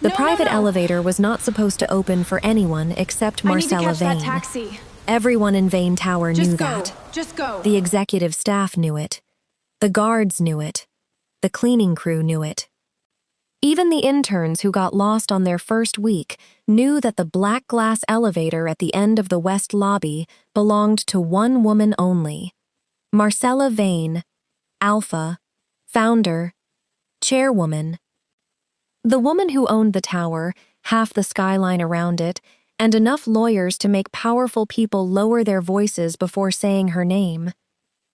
The private elevator was not supposed to open for anyone except Marcella Veyne. Taxi. Everyone in Veyne Tower knew that. Just go. The executive staff knew it. The guards knew it. The cleaning crew knew it. Even the interns who got lost on their first week knew that the black glass elevator at the end of the west lobby belonged to one woman only. Marcella Veyne, alpha, founder, chairwoman. The woman who owned the tower, half the skyline around it, and enough lawyers to make powerful people lower their voices before saying her name.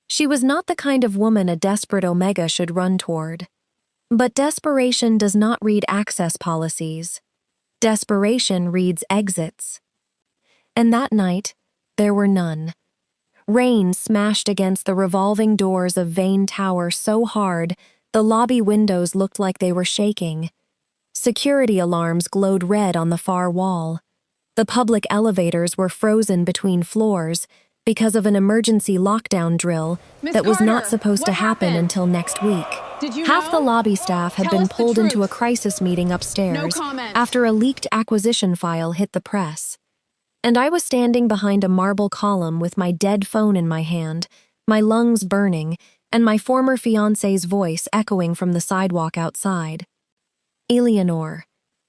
She was not the kind of woman a desperate Omega should run toward. But desperation does not read access policies. Desperation reads exits. And that night, there were none. Rain smashed against the revolving doors of Veyne Tower so hard, the lobby windows looked like they were shaking. Security alarms glowed red on the far wall. The public elevators were frozen between floors because of an emergency lockdown drill that was not supposed to happen until next week. Half the lobby staff had been pulled into a crisis meeting upstairs after a leaked acquisition file hit the press. And I was standing behind a marble column with my dead phone in my hand, my lungs burning, and my former fiancé's voice echoing from the sidewalk outside. Eleanor.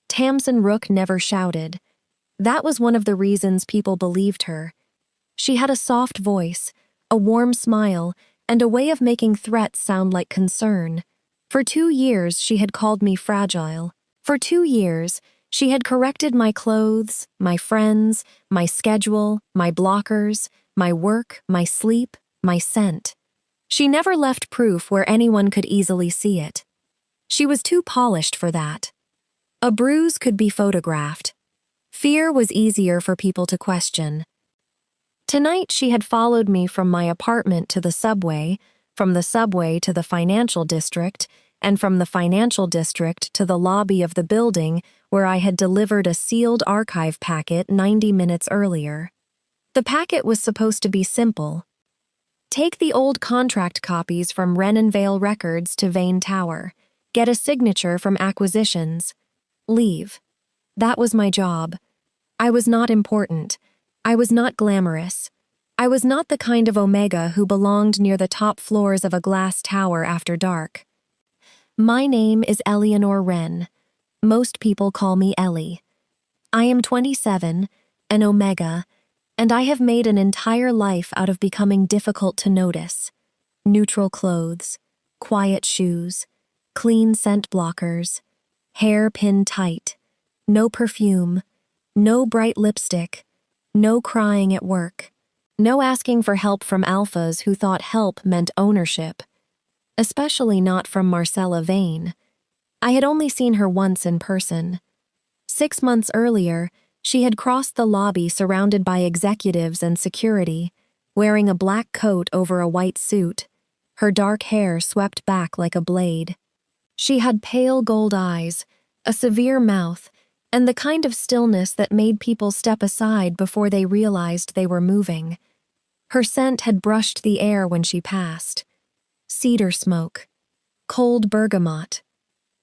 Tamsin Rook never shouted. That was one of the reasons people believed her. She had a soft voice, a warm smile, and a way of making threats sound like concern. For 2 years, she had called me fragile. For 2 years, she had corrected my clothes, my friends, my schedule, my blockers, my work, my sleep, my scent. She never left proof where anyone could easily see it. She was too polished for that. A bruise could be photographed. Fear was easier for people to question. Tonight, she had followed me from my apartment to the subway, from the subway to the financial district, and from the financial district to the lobby of the building where I had delivered a sealed archive packet 90 minutes earlier. The packet was supposed to be simple. Take the old contract copies from Wren and Vale Records to Veyne Tower. Get a signature from acquisitions. Leave. That was my job. I was not important. I was not glamorous. I was not the kind of Omega who belonged near the top floors of a glass tower after dark. My name is Eleanor Wren. Most people call me Ellie. I am 27, an Omega, and I have made an entire life out of becoming difficult to notice. Neutral clothes, quiet shoes, clean scent blockers, hair pinned tight, no perfume, no bright lipstick, no crying at work, no asking for help from alphas who thought help meant ownership, especially not from Marcella Veyne. I had only seen her once in person. 6 months earlier, she had crossed the lobby surrounded by executives and security, wearing a black coat over a white suit, her dark hair swept back like a blade. She had pale gold eyes, a severe mouth, and the kind of stillness that made people step aside before they realized they were moving. Her scent had brushed the air when she passed. Cedar smoke, cold bergamot,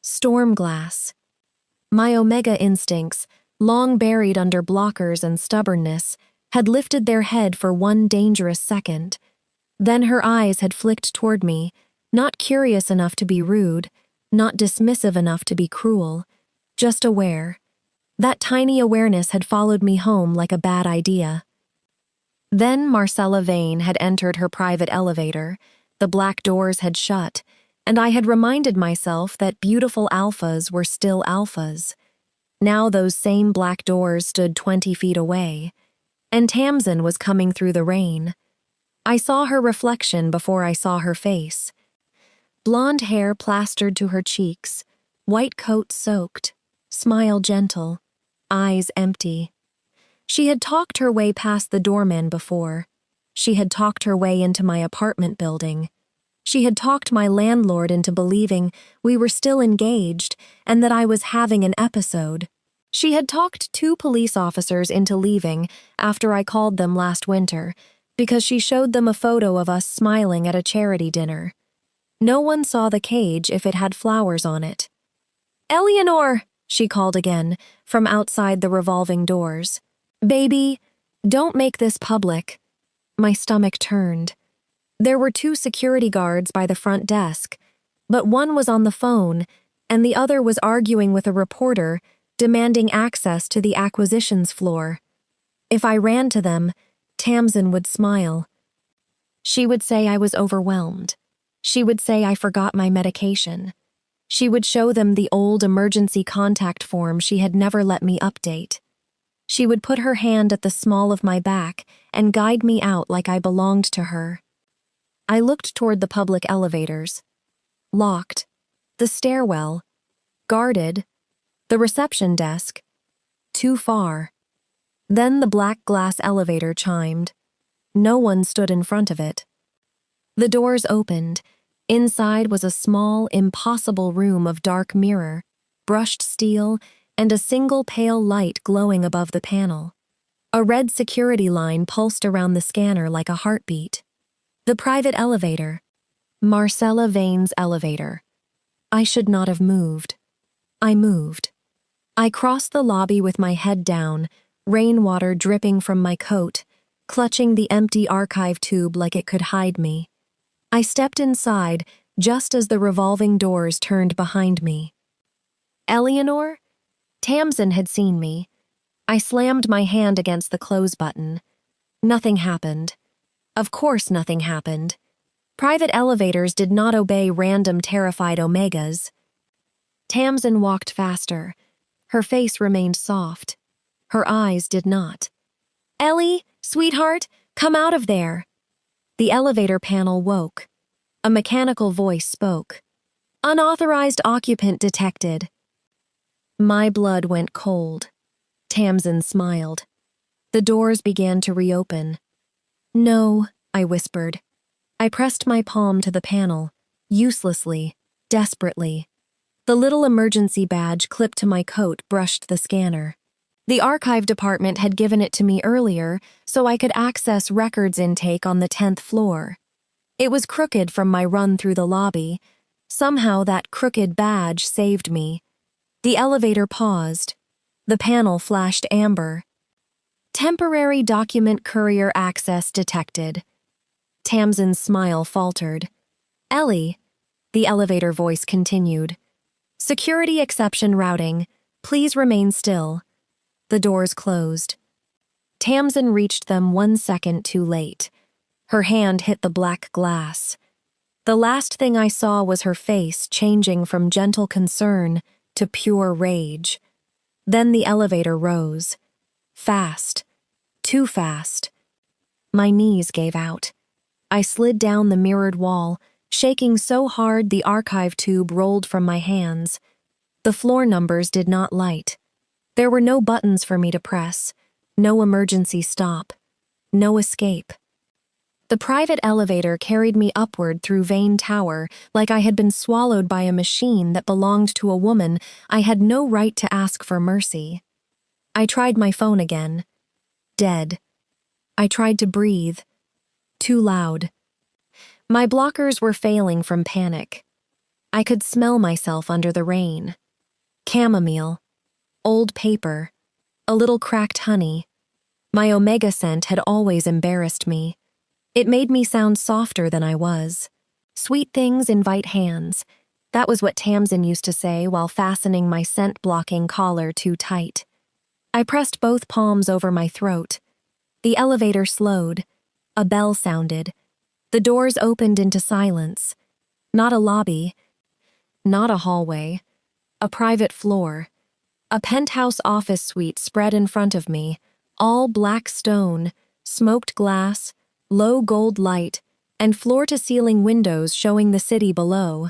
storm glass. My Omega instincts, long buried under blockers and stubbornness, had lifted their head for one dangerous second. Then her eyes had flicked toward me, not curious enough to be rude, not dismissive enough to be cruel, just aware. That tiny awareness had followed me home like a bad idea. Then Marcella Veyne had entered her private elevator, the black doors had shut, and I had reminded myself that beautiful alphas were still alphas. Now those same black doors stood 20 feet away, and Tamsin was coming through the rain. I saw her reflection before I saw her face. Blonde hair plastered to her cheeks, white coat soaked, smile gentle, eyes empty. She had talked her way past the doorman before. She had talked her way into my apartment building. She had talked my landlord into believing we were still engaged and that I was having an episode. She had talked 2 police officers into leaving after I called them last winter because she showed them a photo of us smiling at a charity dinner. No one saw the cage if it had flowers on it. "Eleanor!" she called again, from outside the revolving doors. Baby, don't make this public. My stomach turned. There were 2 security guards by the front desk, but one was on the phone, and the other was arguing with a reporter, demanding access to the acquisitions floor. If I ran to them, Tamsin would smile. She would say I was overwhelmed. She would say I forgot my medication. She would show them the old emergency contact form she had never let me update. She would put her hand at the small of my back and guide me out like I belonged to her. I looked toward the public elevators. Locked. The stairwell. Guarded. The reception desk. Too far. Then the black glass elevator chimed. No one stood in front of it. The doors opened. Inside was a small, impossible room of dark mirror, brushed steel, and a single pale light glowing above the panel. A red security line pulsed around the scanner like a heartbeat. The private elevator. Marcella Veyne's elevator. I should not have moved. I moved. I crossed the lobby with my head down, rainwater dripping from my coat, clutching the empty archive tube like it could hide me. I stepped inside just as the revolving doors turned behind me. Eleanor? Tamsin had seen me. I slammed my hand against the close button. Nothing happened. Of course nothing happened. Private elevators did not obey random terrified Omegas. Tamsin walked faster. Her face remained soft. Her eyes did not. Ellie, sweetheart, come out of there. The elevator panel woke. A mechanical voice spoke. Unauthorized occupant detected. My blood went cold. Tamsin smiled. The doors began to reopen. No, I whispered. I pressed my palm to the panel, uselessly, desperately. The little emergency badge clipped to my coat brushed the scanner. The archive department had given it to me earlier so I could access records intake on the 10th floor. It was crooked from my run through the lobby. Somehow that crooked badge saved me. The elevator paused. The panel flashed amber. Temporary document courier access detected. Tamsin's smile faltered. Ellie, the elevator voice continued. Security exception routing. Please remain still. The doors closed. Tamsin reached them 1 second too late. Her hand hit the black glass. The last thing I saw was her face changing from gentle concern to pure rage. Then the elevator rose. Fast. Too fast. My knees gave out. I slid down the mirrored wall, shaking so hard the archive tube rolled from my hands. The floor numbers did not light. There were no buttons for me to press, no emergency stop, no escape. The private elevator carried me upward through Veyne Tower like I had been swallowed by a machine that belonged to a woman I had no right to ask for mercy. I tried my phone again. Dead. I tried to breathe. Too loud. My blockers were failing from panic. I could smell myself under the rain. Chamomile. Old paper. A little cracked honey. My Omega scent had always embarrassed me. It made me sound softer than I was. Sweet things invite hands. That was what Tamsin used to say while fastening my scent-blocking collar too tight. I pressed both palms over my throat. The elevator slowed. A bell sounded. The doors opened into silence. Not a lobby. Not a hallway. A private floor. A penthouse office suite spread in front of me, all black stone, smoked glass, low gold light, and floor-to-ceiling windows showing the city below.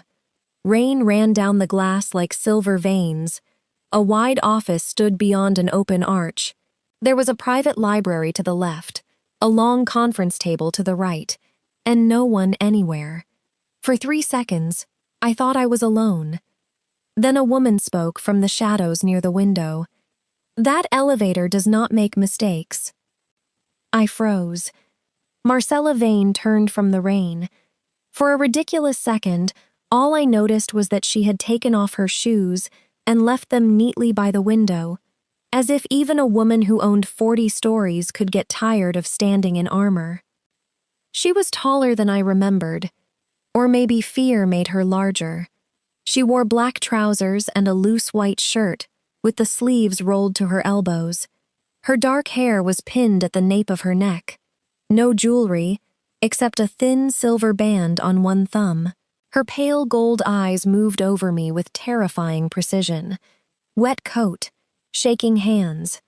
Rain ran down the glass like silver veins. A wide office stood beyond an open arch. There was a private library to the left, a long conference table to the right, and no one anywhere. For 3 seconds, I thought I was alone. Then a woman spoke from the shadows near the window. That elevator does not make mistakes. I froze. Marcella Veyne turned from the rain. For a ridiculous second, all I noticed was that she had taken off her shoes, and left them neatly by the window, as if even a woman who owned 40 stories could get tired of standing in armor. She was taller than I remembered, or maybe fear made her larger. She wore black trousers and a loose white shirt, with the sleeves rolled to her elbows. Her dark hair was pinned at the nape of her neck. No jewelry, except a thin silver band on one thumb. Her pale gold eyes moved over me with terrifying precision. Wet coat, shaking hands,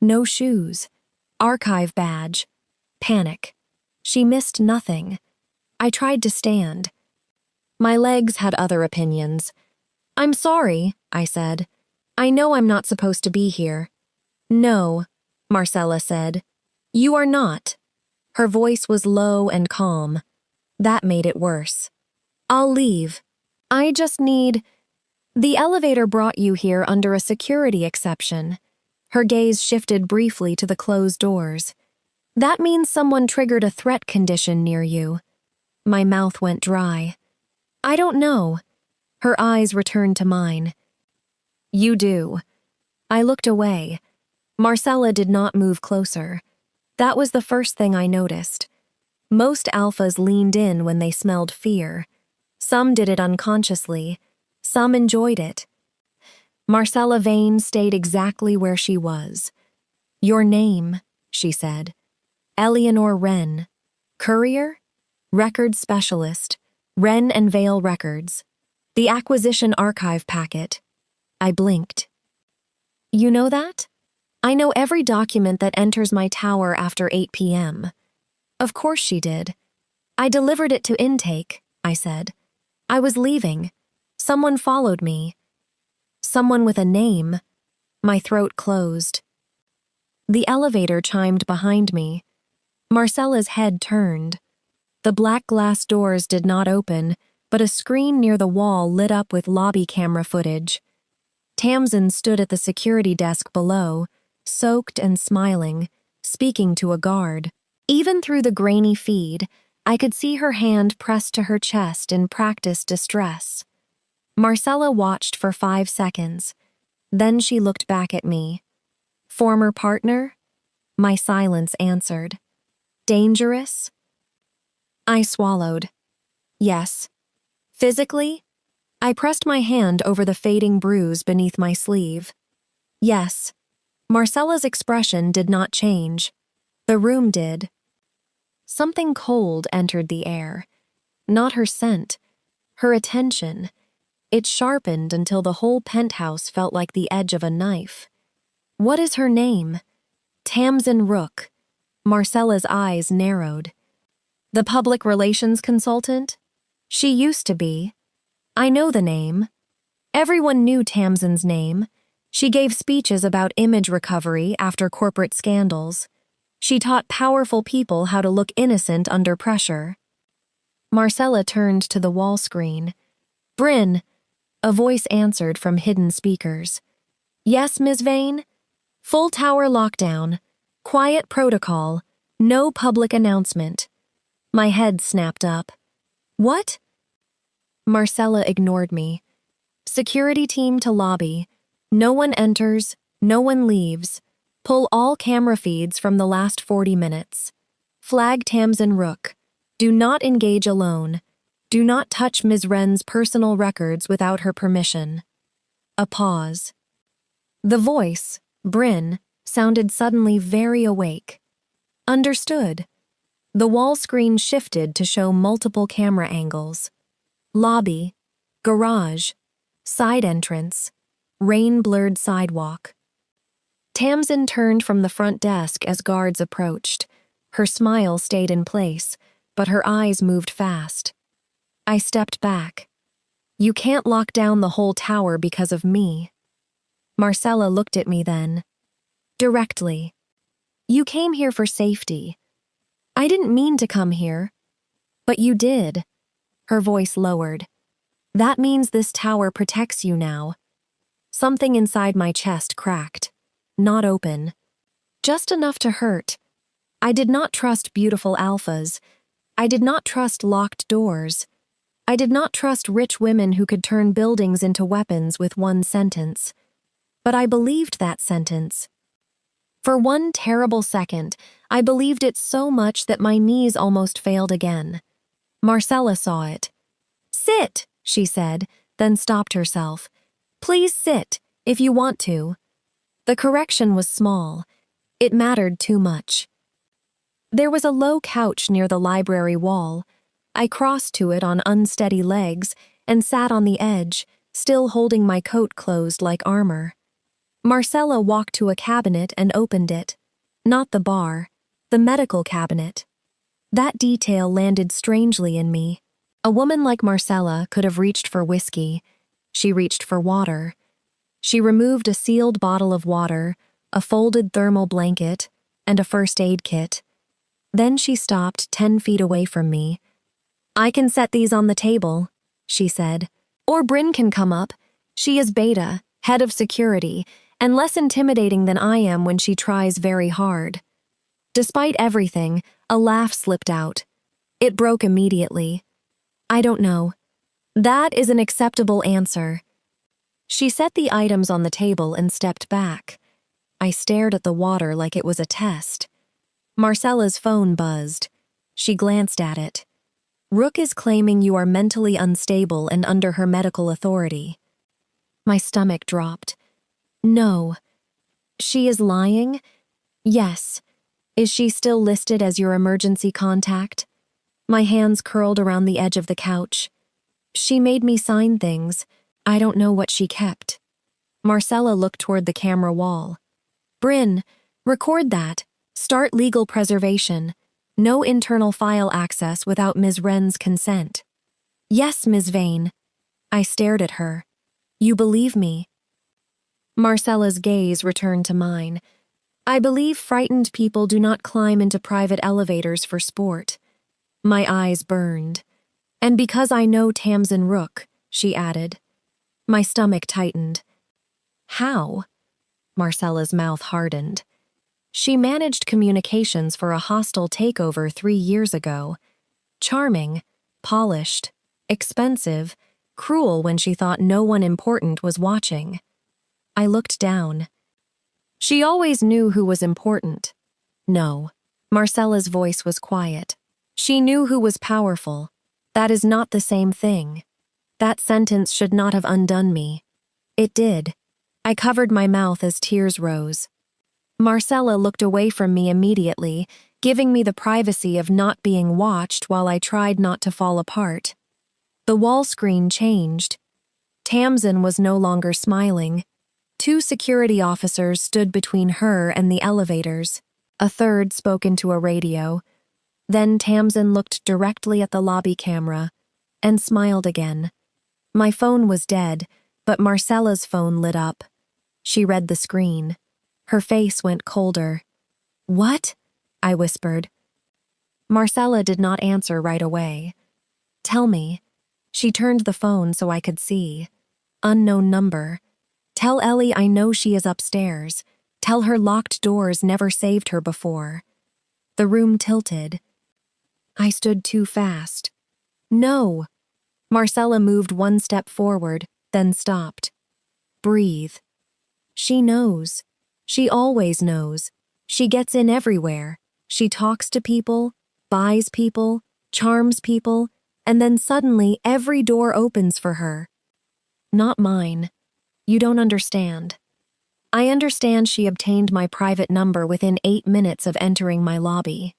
no shoes, archive badge, panic. She missed nothing. I tried to stand. My legs had other opinions. "I'm sorry," I said. "I know I'm not supposed to be here." "No," Marcella said. "You are not." Her voice was low and calm. That made it worse. "I'll leave. I just need—" "The elevator brought you here under a security exception." Her gaze shifted briefly to the closed doors. "That means someone triggered a threat condition near you." My mouth went dry. "I don't know." Her eyes returned to mine. "You do." I looked away. Marcella did not move closer. That was the first thing I noticed. Most alphas leaned in when they smelled fear. Some did it unconsciously. Some enjoyed it. Marcella Veyne stayed exactly where she was. "Your name," she said. "Ellie Wren. Courier? Record specialist. Wren and Vale Records. The acquisition archive packet." I blinked. "You know that?" "I know every document that enters my tower after 8 p.m. Of course she did. "I delivered it to intake," I said. "I was leaving. Someone followed me." "Someone with a name." My throat closed. The elevator chimed behind me. Marcella's head turned. The black glass doors did not open, but a screen near the wall lit up with lobby camera footage. Tamsin stood at the security desk below, soaked and smiling, speaking to a guard. Even through the grainy feed, I could see her hand pressed to her chest in practiced distress. Marcella watched for 5 seconds. Then she looked back at me. "Former partner?" My silence answered. "Dangerous?" I swallowed. "Yes." "Physically?" I pressed my hand over the fading bruise beneath my sleeve. "Yes." Marcella's expression did not change. The room did. Something cold entered the air. Not her scent, her attention. It sharpened until the whole penthouse felt like the edge of a knife. "What is her name?" "Tamsin Rook." Marcella's eyes narrowed. "The public relations consultant?" "She used to be." "I know the name." Everyone knew Tamsin's name. She gave speeches about image recovery after corporate scandals. She taught powerful people how to look innocent under pressure. Marcella turned to the wall screen. "Bryn," a voice answered from hidden speakers. "Yes, Ms. Veyne?" "Full tower lockdown. Quiet protocol. No public announcement." My head snapped up. "What?" Marcella ignored me. "Security team to lobby. No one enters, no one leaves. Pull all camera feeds from the last 40 minutes. Flag Tamsin Rook. Do not engage alone. Do not touch Ms. Wren's personal records without her permission." A pause. The voice, Bryn, sounded suddenly very awake. Understood. The wall screen shifted to show multiple camera angles. Lobby, garage, side entrance, rain-blurred sidewalk. Tamsin turned from the front desk as guards approached. Her smile stayed in place, but her eyes moved fast. I stepped back. "You can't lock down the whole tower because of me." Marcella looked at me then. Directly. "You came here for safety." "I didn't mean to come here." "But you did." Her voice lowered. "That means this tower protects you now." Something inside my chest cracked. Not open. Just enough to hurt. I did not trust beautiful alphas. I did not trust locked doors. I did not trust rich women who could turn buildings into weapons with one sentence. But I believed that sentence. For one terrible second, I believed it so much that my knees almost failed again. Marcella saw it. "Sit," she said, then stopped herself. "Please sit, if you want to." The correction was small. It mattered too much. There was a low couch near the library wall. I crossed to it on unsteady legs and sat on the edge, still holding my coat closed like armor. Marcella walked to a cabinet and opened it. Not the bar, the medical cabinet. That detail landed strangely in me. A woman like Marcella could have reached for whiskey. She reached for water. She removed a sealed bottle of water, a folded thermal blanket, and a first aid kit. Then she stopped 10 feet away from me. "I can set these on the table," she said. "Or Bryn can come up. She is Beta, head of security, and less intimidating than I am when she tries very hard." Despite everything, a laugh slipped out. It broke immediately. "I don't know. That is an acceptable answer." She set the items on the table and stepped back. I stared at the water like it was a test. Marcella's phone buzzed. She glanced at it. "Rook is claiming you are mentally unstable and under her medical authority." My stomach dropped. "No. She is lying?" "Yes. Is she still listed as your emergency contact?" My hands curled around the edge of the couch. "She made me sign things. I don't know what she kept." Marcella looked toward the camera wall. "Bryn, record that. Start legal preservation. No internal file access without Ms. Wren's consent." "Yes, Ms. Veyne." I stared at her. "You believe me?" Marcella's gaze returned to mine. "I believe frightened people do not climb into private elevators for sport." My eyes burned. "And because I know Tamsin Rook," she added. My stomach tightened. "How?" Marcella's mouth hardened. "She managed communications for a hostile takeover 3 years ago. Charming, polished, expensive, cruel when she thought no one important was watching." I looked down. "She always knew who was important." "No." Marcella's voice was quiet. "She knew who was powerful. That is not the same thing. That sentence should not have undone me. It did." I covered my mouth as tears rose. Marcella looked away from me immediately, giving me the privacy of not being watched while I tried not to fall apart. The wall screen changed. Tamsin was no longer smiling. 2 security officers stood between her and the elevators. A third spoke into a radio. Then Tamsin looked directly at the lobby camera and smiled again. My phone was dead, but Marcella's phone lit up. She read the screen. Her face went colder. "What?" I whispered. Marcella did not answer right away. "Tell me." She turned the phone so I could see. Unknown number. "Tell Ellie I know she is upstairs. Tell her locked doors never saved her before." The room tilted. I stood too fast. "No." Marcella moved 1 step forward, then stopped. "Breathe." "She knows. She always knows. She gets in everywhere. She talks to people, buys people, charms people, and then suddenly every door opens for her." "Not mine. You don't understand." "I understand she obtained my private number within 8 minutes of entering my lobby."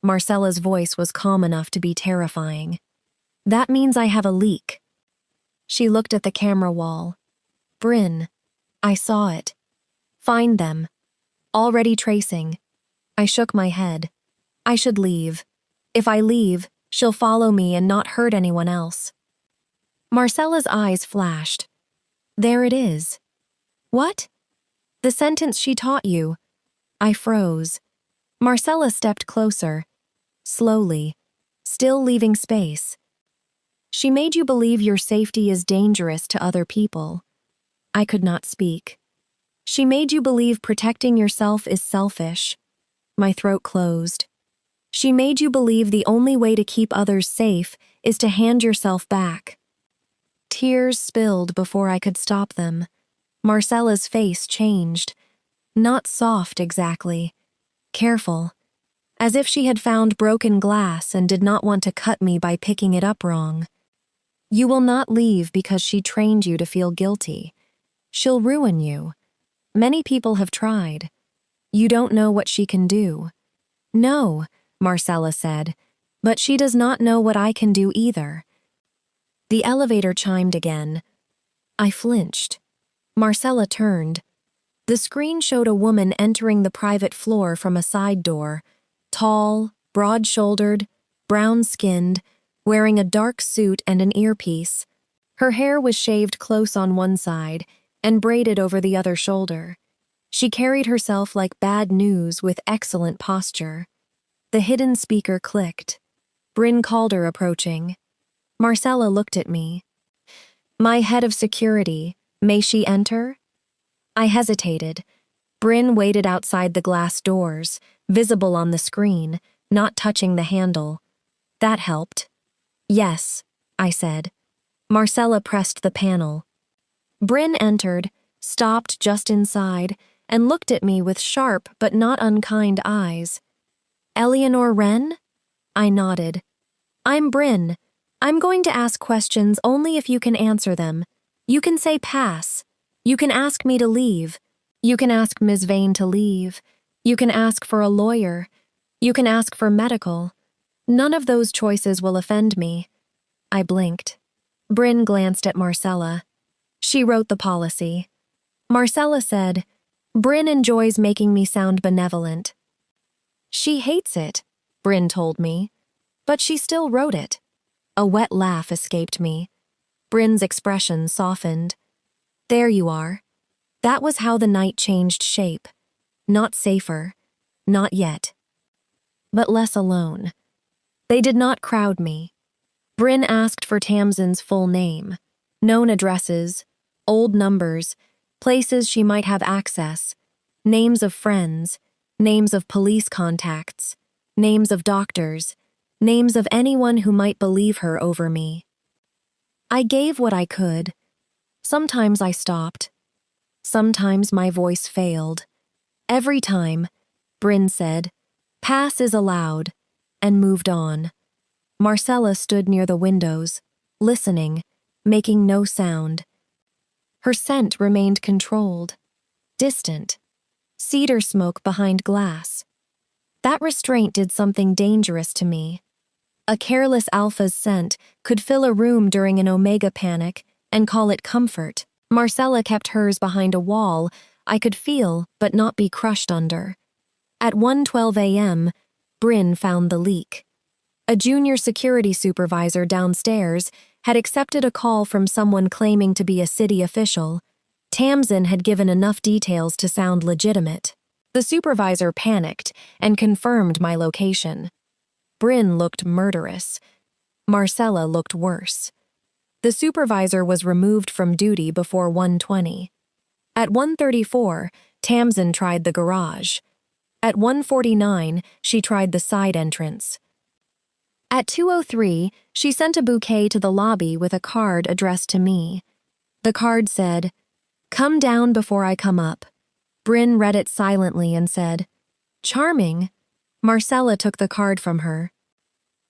Marcella's voice was calm enough to be terrifying. "That means I have a leak." She looked at the camera wall. "Bryn, I saw it. Find them. Already tracing." I shook my head. "I should leave. If I leave, she'll follow me and not hurt anyone else." Marcella's eyes flashed. "There it is." "What?" "The sentence she taught you." I froze. Marcella stepped closer. Slowly, still leaving space. "She made you believe your safety is dangerous to other people." I could not speak. "She made you believe protecting yourself is selfish." My throat closed. She made you believe the only way to keep others safe is to hand yourself back. Tears spilled before I could stop them. Marcella's face changed. Not soft exactly. Careful. As if she had found broken glass and did not want to cut me by picking it up wrong. You will not leave because she trained you to feel guilty. She'll ruin you. Many people have tried. You don't know what she can do. No, Marcella said, but she does not know what I can do either. The elevator chimed again. I flinched. Marcella turned. The screen showed a woman entering the private floor from a side door, tall, broad-shouldered, brown-skinned, wearing a dark suit and an earpiece. Her hair was shaved close on one side and braided over the other shoulder. She carried herself like bad news with excellent posture. The hidden speaker clicked. Bryn Calder approaching. Marcella looked at me. My head of security, may she enter? I hesitated. Bryn waited outside the glass doors, visible on the screen, not touching the handle. That helped. Yes, I said. Marcella pressed the panel. Bryn entered, stopped just inside, and looked at me with sharp but not unkind eyes. Ellie Wren? I nodded. I'm Bryn. I'm going to ask questions only if you can answer them. You can say pass. You can ask me to leave. You can ask Ms. Veyne to leave. You can ask for a lawyer. You can ask for medical. None of those choices will offend me. I blinked. Bryn glanced at Marcella. She wrote the policy. Marcella said, Bryn enjoys making me sound benevolent. She hates it, Bryn told me, but she still wrote it. A wet laugh escaped me. Bryn's expression softened. There you are. That was how the night changed shape. Not safer. Not yet. But less alone. They did not crowd me. Bryn asked for Tamsin's full name, known addresses, old numbers, places she might have access, names of friends, names of police contacts, names of doctors, names of anyone who might believe her over me. I gave what I could. Sometimes I stopped. Sometimes my voice failed. Every time, Bryn said, pass is allowed, and moved on. Marcella stood near the windows, listening, making no sound. Her scent remained controlled, distant, cedar smoke behind glass. That restraint did something dangerous to me. A careless alpha's scent could fill a room during an Omega panic and call it comfort. Marcella kept hers behind a wall I could feel but not be crushed under. At 1:12 a.m., Bryn found the leak. A junior security supervisor downstairs had accepted a call from someone claiming to be a city official. Tamsin had given enough details to sound legitimate. The supervisor panicked and confirmed my location. Bryn looked murderous. Marcella looked worse. The supervisor was removed from duty before 1:20. At 1:34, Tamsin tried the garage. At 1:49, she tried the side entrance. At 2:03, she sent a bouquet to the lobby with a card addressed to me. The card said, "Come down before I come up." Bryn read it silently and said, "Charming." Marcella took the card from her.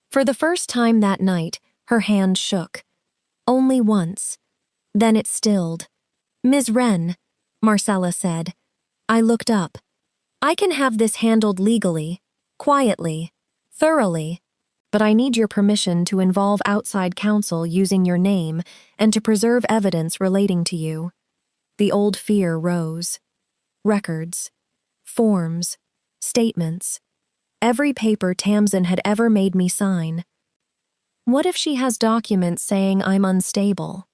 For the first time that night, her hand shook. Only once. Then it stilled. "Ms. Wren," Marcella said. I looked up. "I can have this handled legally, quietly, thoroughly, but I need your permission to involve outside counsel using your name and to preserve evidence relating to you." The old fear rose. Records, forms, statements, every paper Tamsin had ever made me sign. What if she has documents saying I'm unstable?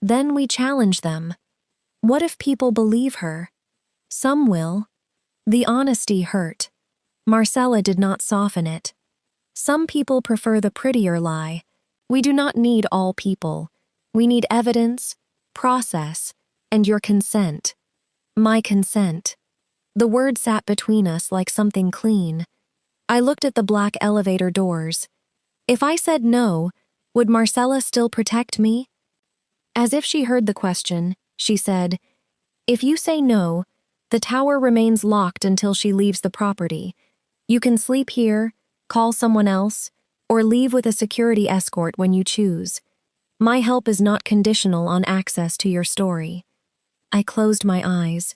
Then we challenge them. What if people believe her? Some will. The honesty hurt. Marcella did not soften it. Some people prefer the prettier lie. We do not need all people. We need evidence, process, and your consent. My consent. The word sat between us like something clean. I looked at the black elevator doors. If I said no, would Marcella still protect me? As if she heard the question, she said, "If you say no, the tower remains locked until she leaves the property. You can sleep here, call someone else, or leave with a security escort when you choose. My help is not conditional on access to your story." I closed my eyes.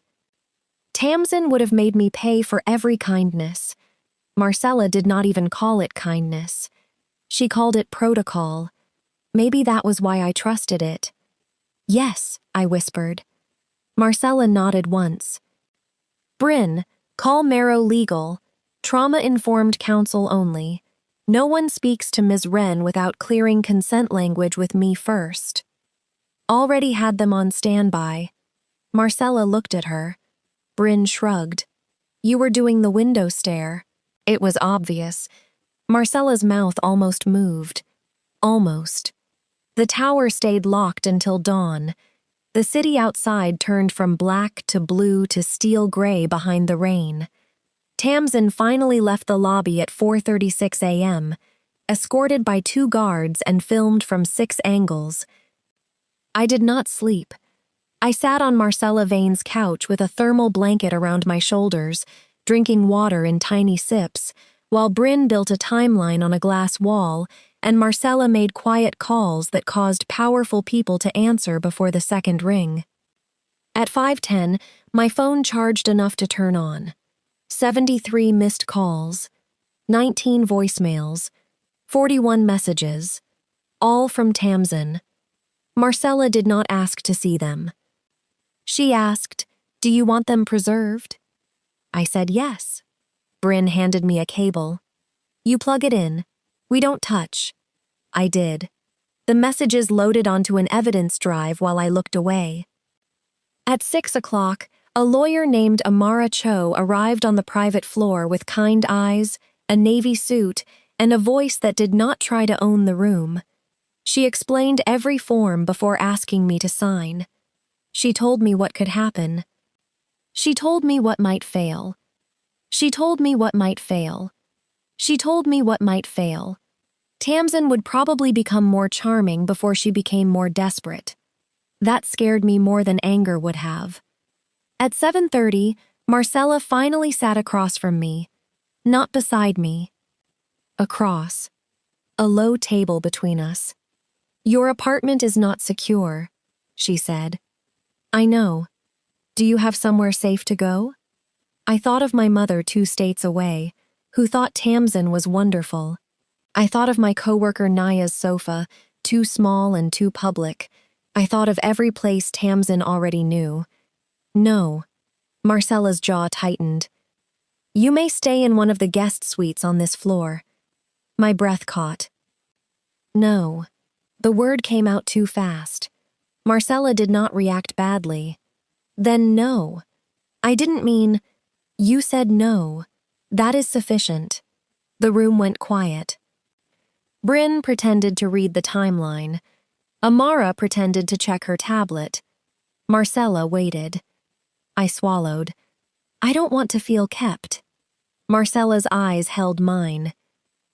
Tamsin would have made me pay for every kindness. Marcella did not even call it kindness. She called it protocol. Maybe that was why I trusted it. "Yes," I whispered. Marcella nodded once. "Bryn, call Marrow Legal. Trauma-informed counsel only. No one speaks to Ms. Wren without clearing consent language with me first." Already had them on standby. Marcella looked at her. Bryn shrugged. "You were doing the window stare." It was obvious. Marcella's mouth almost moved. Almost. The tower stayed locked until dawn. The city outside turned from black to blue to steel gray behind the rain. Tamsin finally left the lobby at 4:36 a.m., escorted by 2 guards and filmed from 6 angles. I did not sleep. I sat on Marcella Veyne's couch with a thermal blanket around my shoulders, drinking water in tiny sips, while Bryn built a timeline on a glass wall and Marcella made quiet calls that caused powerful people to answer before the second ring. At 5:10, my phone charged enough to turn on. 73 missed calls, 19 voicemails, 41 messages, all from Tamsin. Marcella did not ask to see them. She asked, "Do you want them preserved?" I said yes. Bryn handed me a cable. "You plug it in. We don't touch." I did. The messages loaded onto an evidence drive while I looked away. At 6 o'clock, a lawyer named Amara Cho arrived on the private floor with kind eyes, a navy suit, and a voice that did not try to own the room. She explained every form before asking me to sign. She told me what could happen. She told me what might fail. She told me what might fail. She told me what might fail. Tamsin would probably become more charming before she became more desperate. That scared me more than anger would have. At 7:30, Marcella finally sat across from me. Not beside me. Across. A low table between us. "Your apartment is not secure," she said. "I know. Do you have somewhere safe to go?" I thought of my mother 2 states away, who thought Tamsin was wonderful. I thought of my coworker Naya's sofa, too small and too public. I thought of every place Tamsin already knew. "No." Marcella's jaw tightened. "You may stay in one of the guest suites on this floor." My breath caught. "No." The word came out too fast. Marcella did not react badly. "Then no." I didn't mean, "You said no. That is sufficient." The room went quiet. Bryn pretended to read the timeline. Amara pretended to check her tablet. Marcella waited. I swallowed. I don't want to feel kept. Marcella's eyes held mine.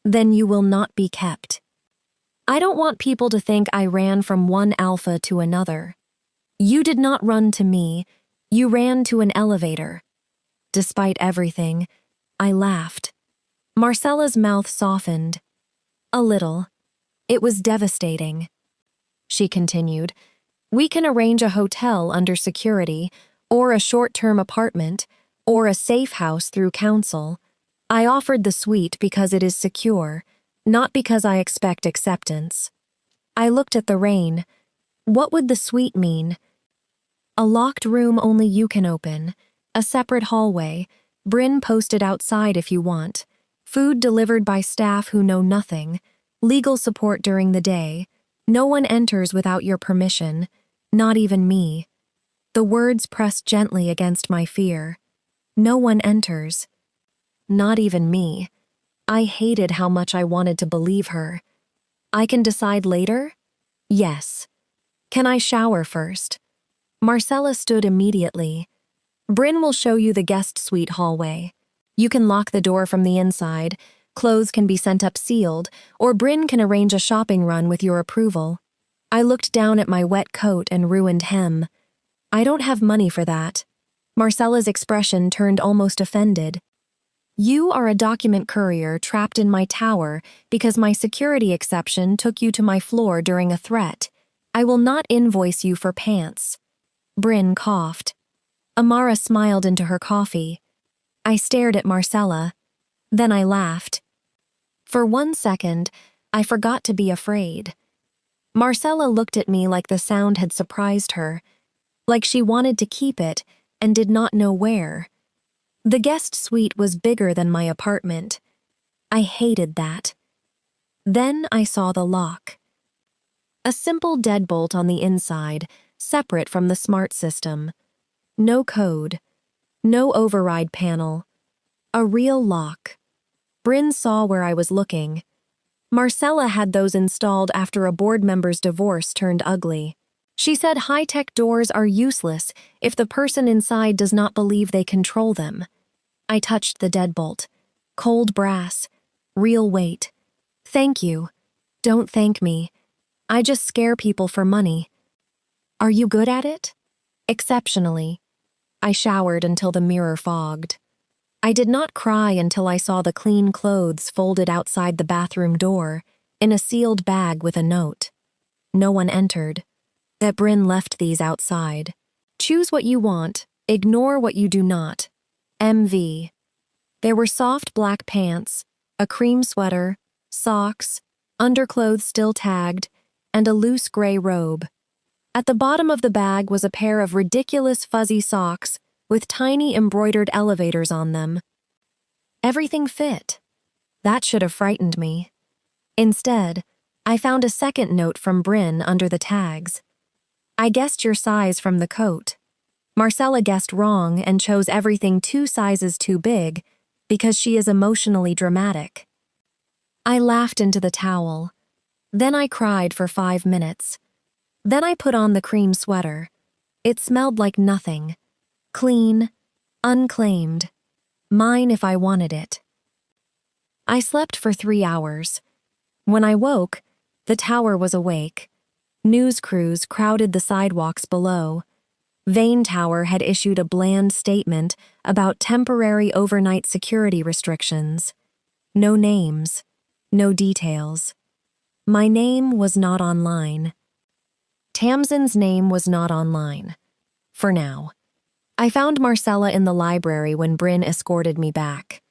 Then you will not be kept. I don't want people to think I ran from one alpha to another. You did not run to me. You ran to an elevator. Despite everything, I laughed. Marcella's mouth softened. A little. It was devastating. She continued, "We can arrange a hotel under security, or a short-term apartment, or a safe house through council. I offered the suite because it is secure, not because I expect acceptance." I looked at the rain. What would the suite mean? A locked room only you can open, a separate hallway, Bryn posted outside if you want, food delivered by staff who know nothing, legal support during the day. No one enters without your permission, not even me. The words pressed gently against my fear. No one enters. Not even me. I hated how much I wanted to believe her. I can decide later? Yes. Can I shower first? Marcella stood immediately. Bryn will show you the guest suite hallway. You can lock the door from the inside, clothes can be sent up sealed, or Bryn can arrange a shopping run with your approval. I looked down at my wet coat and ruined hem. I don't have money for that. Marcella's expression turned almost offended. You are a document courier trapped in my tower because my security exception took you to my floor during a threat. I will not invoice you for pants. Bryn coughed. Amara smiled into her coffee. I stared at Marcella. Then I laughed. For 1 second, I forgot to be afraid. Marcella looked at me like the sound had surprised her, like she wanted to keep it and did not know where. The guest suite was bigger than my apartment. I hated that. Then I saw the lock. A simple deadbolt on the inside, separate from the smart system. No code. No override panel. A real lock. Bryn saw where I was looking. Marcella had those installed after a board member's divorce turned ugly. She said high-tech doors are useless if the person inside does not believe they control them. I touched the deadbolt. Cold brass. Real weight. Thank you. Don't thank me. I just scare people for money. Are you good at it? Exceptionally. I showered until the mirror fogged. I did not cry until I saw the clean clothes folded outside the bathroom door, in a sealed bag with a note. No one entered. That Bryn left these outside. Choose what you want, ignore what you do not. MV. There were soft black pants, a cream sweater, socks, underclothes still tagged, and a loose gray robe. At the bottom of the bag was a pair of ridiculous fuzzy socks with tiny embroidered elevators on them. Everything fit. That should have frightened me. Instead, I found a second note from Bryn under the tags. I guessed your size from the coat. Marcella guessed wrong and chose everything 2 sizes too big because she is emotionally dramatic. I laughed into the towel. Then I cried for 5 minutes. Then I put on the cream sweater. It smelled like nothing. Clean, unclaimed, mine if I wanted it. I slept for 3 hours. When I woke, the tower was awake. News crews crowded the sidewalks below. Veyne Tower had issued a bland statement about temporary overnight security restrictions. No names, no details. My name was not online. Tamsin's name was not online. For now. I found Marcella in the library when Bryn escorted me back.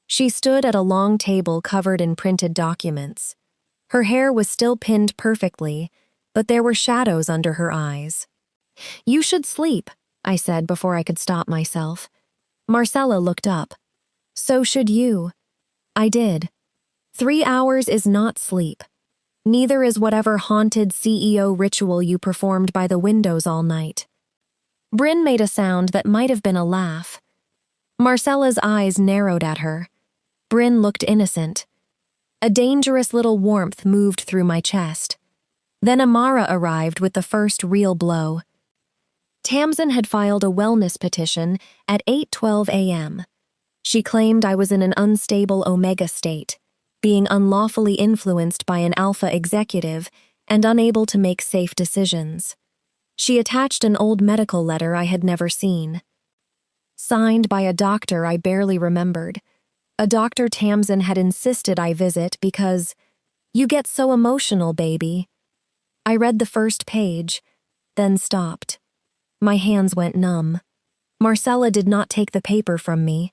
She stood at a long table covered in printed documents. Her hair was still pinned perfectly, but there were shadows under her eyes. You should sleep, I said before I could stop myself. Marcella looked up. So should you. I did. 3 hours is not sleep. Neither is whatever haunted CEO ritual you performed by the windows all night. Bryn made a sound that might have been a laugh. Marcella's eyes narrowed at her. Bryn looked innocent. A dangerous little warmth moved through my chest. Then Amara arrived with the first real blow. Tamsin had filed a wellness petition at 8:12 a.m. She claimed I was in an unstable omega state, being unlawfully influenced by an alpha executive and unable to make safe decisions. She attached an old medical letter I had never seen. Signed by a doctor I barely remembered. A doctor Tamsin had insisted I visit because, you get so emotional, baby. I read the first page, then stopped. My hands went numb. Marcella did not take the paper from me.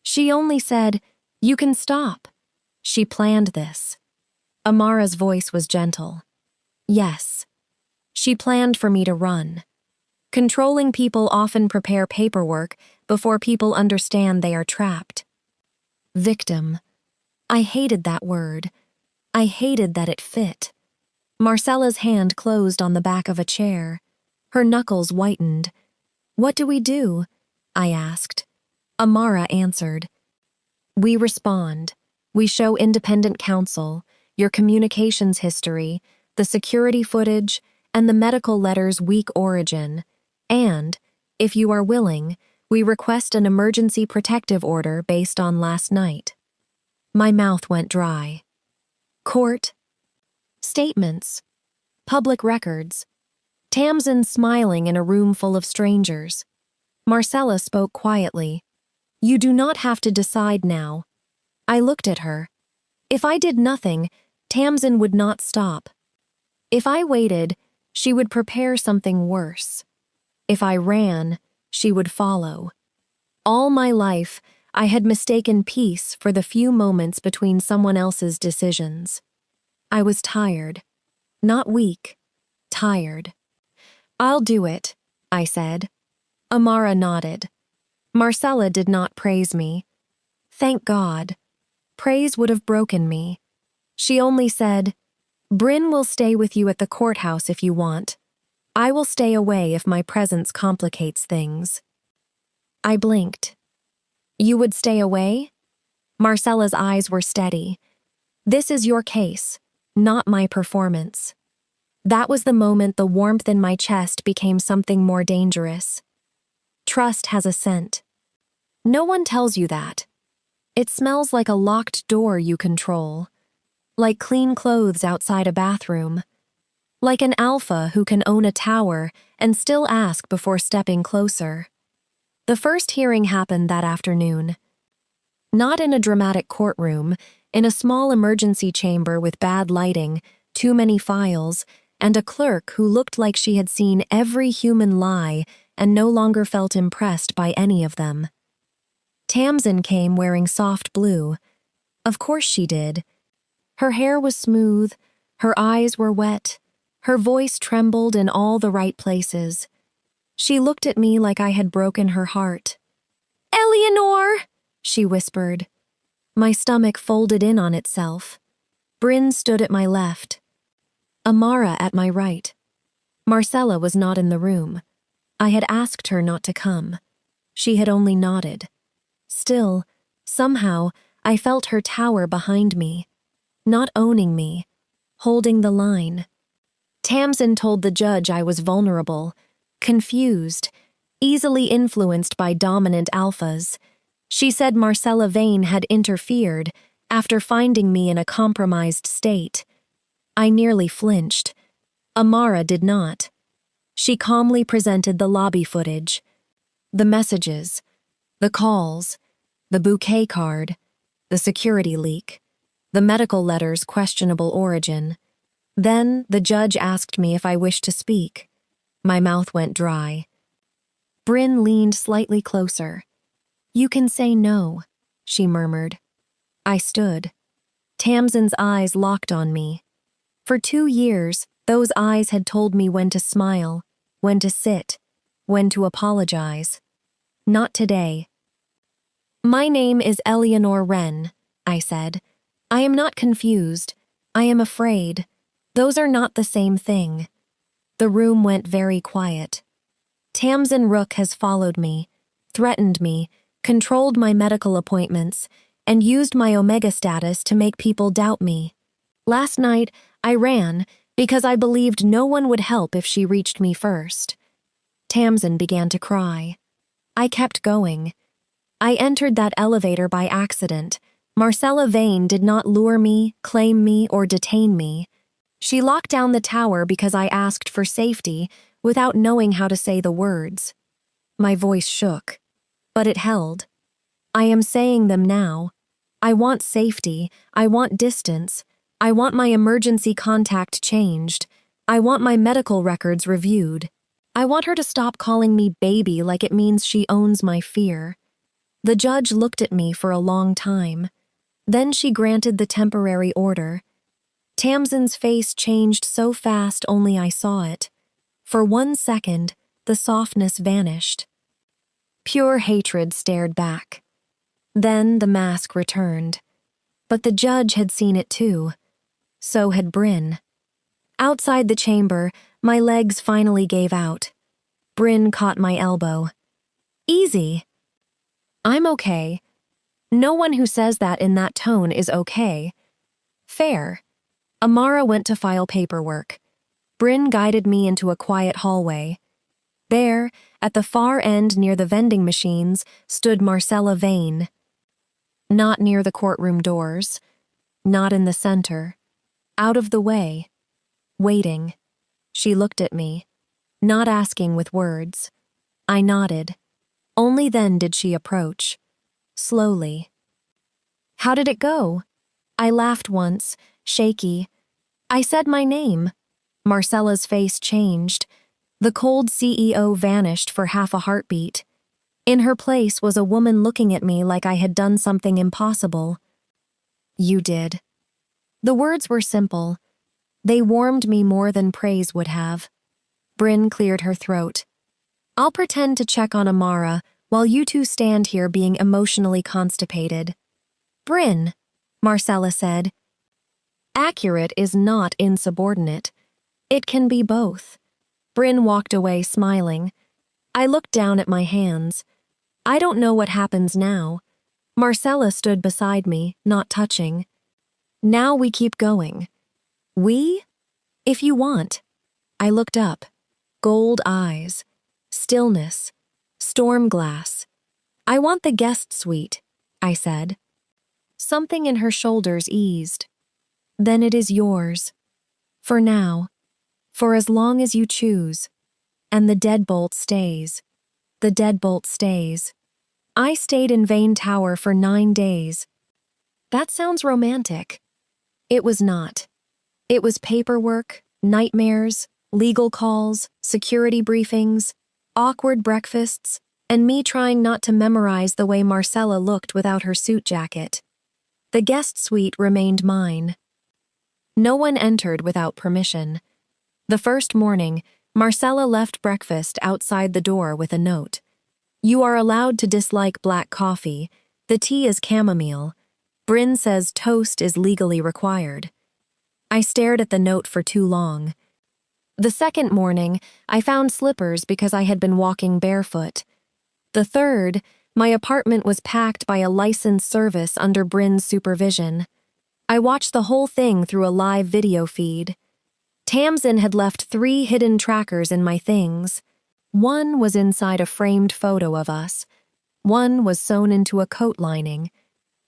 She only said, you can stop. She planned this. Amara's voice was gentle. Yes. She planned for me to run. Controlling people often prepare paperwork before people understand they are trapped. Victim. I hated that word. I hated that it fit. Marcella's hand closed on the back of a chair. Her knuckles whitened. What do we do? I asked. Amara answered. We respond. We show independent counsel, your communications history, the security footage, and the medical letter's weak origin. And, if you are willing, We request an emergency protective order based on last night. My mouth went dry. Court. Statements. Public records. Tamsin smiling in a room full of strangers. Marcella spoke quietly. You do not have to decide now. I looked at her. If I did nothing, Tamsin would not stop. If I waited, she would prepare something worse. If I ran, she would follow. All my life, I had mistaken peace for the few moments between someone else's decisions. I was tired. Not weak. Tired. I'll do it, I said. Amara nodded. Marcella did not praise me. Thank God. Praise would have broken me. She only said, Bryn will stay with you at the courthouse if you want. I will stay away if my presence complicates things. I blinked. You would stay away? Marcella's eyes were steady. This is your case, not my performance. That was the moment the warmth in my chest became something more dangerous. Trust has a scent. No one tells you that. It smells like a locked door you control. Like clean clothes outside a bathroom. Like an alpha who can own a tower and still ask before stepping closer. The first hearing happened that afternoon. Not in a dramatic courtroom, in a small emergency chamber with bad lighting, too many files, and a clerk who looked like she had seen every human lie and no longer felt impressed by any of them. Tamsin came wearing soft blue. Of course she did. Her hair was smooth, her eyes were wet, her voice trembled in all the right places. She looked at me like I had broken her heart. "Eleanor!" she whispered. My stomach folded in on itself. Bryn stood at my left. Amara at my right. Marcella was not in the room. I had asked her not to come. She had only nodded. Still, somehow, I felt her tower behind me. Not owning me. Holding the line. Tamsin told the judge I was vulnerable. Confused. Easily influenced by dominant alphas. She said Marcella Veyne had interfered after finding me in a compromised state. I nearly flinched. Amara did not. She calmly presented the lobby footage. The messages. The calls. The bouquet card. The security leak. The medical letter's questionable origin. Then the judge asked me if I wished to speak. My mouth went dry. Bryn leaned slightly closer. You can say no, she murmured. I stood. Tamsin's eyes locked on me. For 2 years, those eyes had told me when to smile, when to sit, when to apologize. Not today. My name is Ellie Wren, I said. I am not confused. I am afraid. Those are not the same thing. The room went very quiet. Tamsin Rook has followed me, threatened me, controlled my medical appointments, and used my Omega status to make people doubt me. Last night, I ran because I believed no one would help if she reached me first. Tamsin began to cry. I kept going. I entered that elevator by accident. Marcella Veyne did not lure me, claim me, or detain me. She locked down the tower because I asked for safety without knowing how to say the words. My voice shook, but it held. I am saying them now. I want safety. I want distance. I want my emergency contact changed. I want my medical records reviewed. I want her to stop calling me baby like it means she owns my fear. The judge looked at me for a long time. Then she granted the temporary order. Tamsin's face changed so fast only I saw it. For 1 second, the softness vanished. Pure hatred stared back. Then the mask returned. But the judge had seen it too. So had Bryn. Outside the chamber, my legs finally gave out. Bryn caught my elbow. Easy. I'm okay. No one who says that in that tone is okay. Fair. Amara went to file paperwork. Bryn guided me into a quiet hallway. There, At the far end near the vending machines stood Marcella Veyne. Not near the courtroom doors, not in the center, out of the way, waiting. She looked at me, not asking with words. I nodded. Only then did she approach, slowly. "How did it go?" I laughed once, shaky. I said my name. Marcella's face changed. The cold CEO vanished for half a heartbeat. In her place was a woman looking at me like I had done something impossible. "You did." The words were simple. They warmed me more than praise would have. Bryn cleared her throat. "I'll pretend to check on Amara while you two stand here being emotionally constipated." "Bryn," Marcella said. "Accurate is not insubordinate. It can be both." Bryn walked away smiling. I looked down at my hands. I don't know what happens now. Marcella stood beside me, not touching. "Now we keep going." "We?" "If you want." I looked up. Gold eyes. Stillness. Storm glass. "I want the guest suite," I said. Something in her shoulders eased. "Then it is yours. For now. For as long as you choose. And the deadbolt stays. The deadbolt stays." I stayed in Veyne Tower for 9 days. That sounds romantic. It was not. It was paperwork, nightmares, legal calls, security briefings, awkward breakfasts, and me trying not to memorize the way Marcella looked without her suit jacket. The guest suite remained mine. No one entered without permission. The first morning, Marcella left breakfast outside the door with a note. "You are allowed to dislike black coffee. The tea is chamomile. Bryn says toast is legally required." I stared at the note for too long. The second morning, I found slippers because I had been walking barefoot. The third, my apartment was packed by a licensed service under Bryn's supervision. I watched the whole thing through a live video feed. Tamsin had left 3 hidden trackers in my things. One was inside a framed photo of us. One was sewn into a coat lining.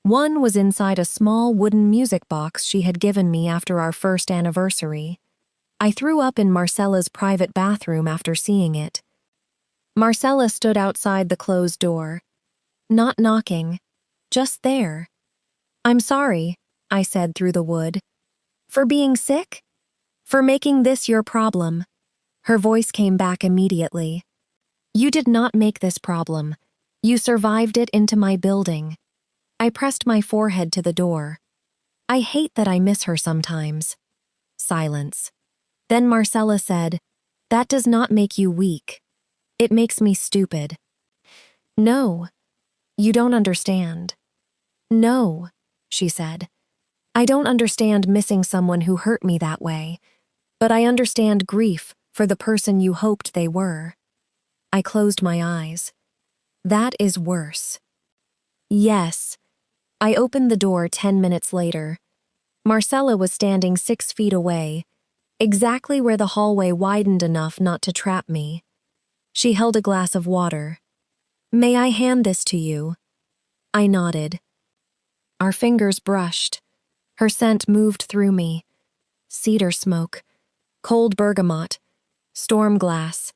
One was inside a small wooden music box she had given me after our first anniversary. I threw up in Marcella's private bathroom after seeing it. Marcella stood outside the closed door. Not knocking. Just there. "I'm sorry," I said through the wood. "For being sick? For making this your problem." Her voice came back immediately. "You did not make this problem. You survived it into my building." I pressed my forehead to the door. I hate that I miss her sometimes. Silence. Then Marcella said, "That does not make you weak. It makes me stupid." "No, you don't understand." "No," she said. "I don't understand missing someone who hurt me that way, but I understand grief for the person you hoped they were." I closed my eyes. That is worse. Yes. I opened the door 10 minutes later. Marcella was standing 6 feet away, exactly where the hallway widened enough not to trap me. She held a glass of water. "May I hand this to you?" I nodded. Our fingers brushed. Her scent moved through me. Cedar smoke, cold bergamot, storm glass.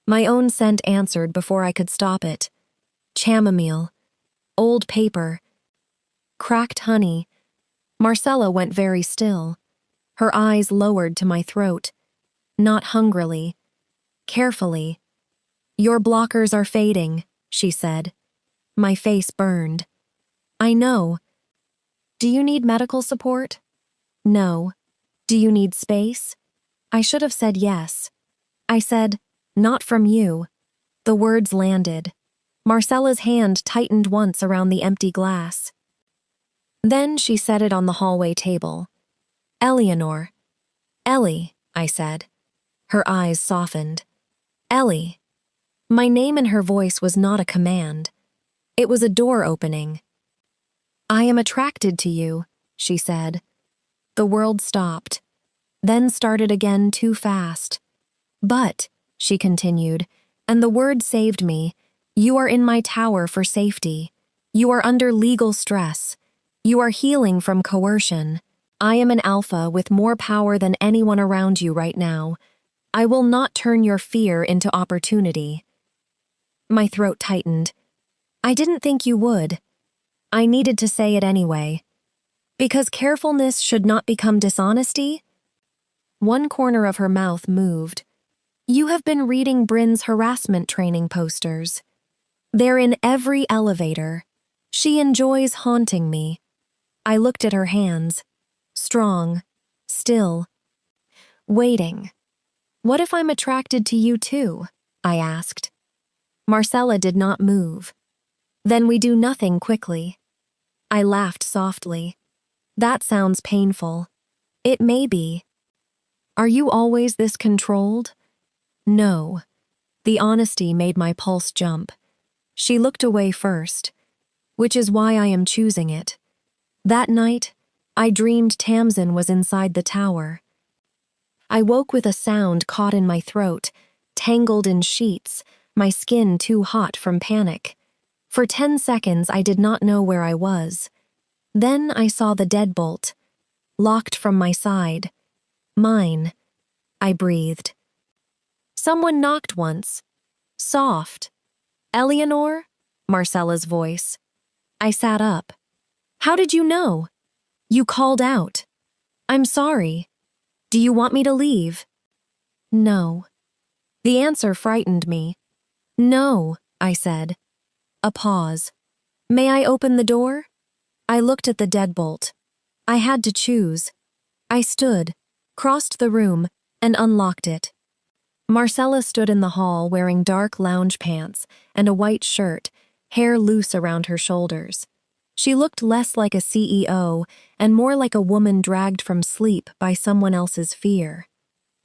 My own scent answered before I could stop it. Chamomile, old paper, cracked honey. Marcella went very still. Her eyes lowered to my throat. Not hungrily. Carefully. "Your blockers are fading," she said. My face burned. "I know." "Do you need medical support?" "No." "Do you need space?" I should have said yes. I said, "Not from you." The words landed. Marcella's hand tightened once around the empty glass. Then she set it on the hallway table. "Eleanor." "Ellie," I said. Her eyes softened. "Ellie." My name in her voice was not a command. It was a door opening. "I am attracted to you," she said. The world stopped, then started again too fast. "But," she continued, And the word saved me. You are in my tower for safety. You are under legal stress. You are healing from coercion. I am an alpha with more power than anyone around you right now. I will not turn your fear into opportunity. My throat tightened. I didn't think you would. I needed to say it anyway. Because carefulness should not become dishonesty? One corner of her mouth moved. You have been reading Bryn's harassment training posters. They're in every elevator. She enjoys haunting me. I looked at her hands. Strong. Still. Waiting. What if I'm attracted to you too? I asked. Marcella did not move. Then we do nothing quickly. I laughed softly. That sounds painful. It may be. Are you always this controlled? No. The honesty made my pulse jump. She looked away first, which is why I am choosing it. That night, I dreamed Tamsin was inside the tower. I woke with a sound caught in my throat, tangled in sheets, my skin too hot from panic. For 10 seconds, I did not know where I was. Then I saw the deadbolt, locked from my side. Mine. I breathed. Someone knocked once. Soft. Eleanor? Marcella's voice. I sat up. How did you know? You called out. I'm sorry. Do you want me to leave? No. The answer frightened me. No, I said. A pause. May I open the door? I looked at the deadbolt. I had to choose. I stood, crossed the room, and unlocked it. Marcella stood in the hall wearing dark lounge pants and a white shirt, hair loose around her shoulders. She looked less like a CEO and more like a woman dragged from sleep by someone else's fear.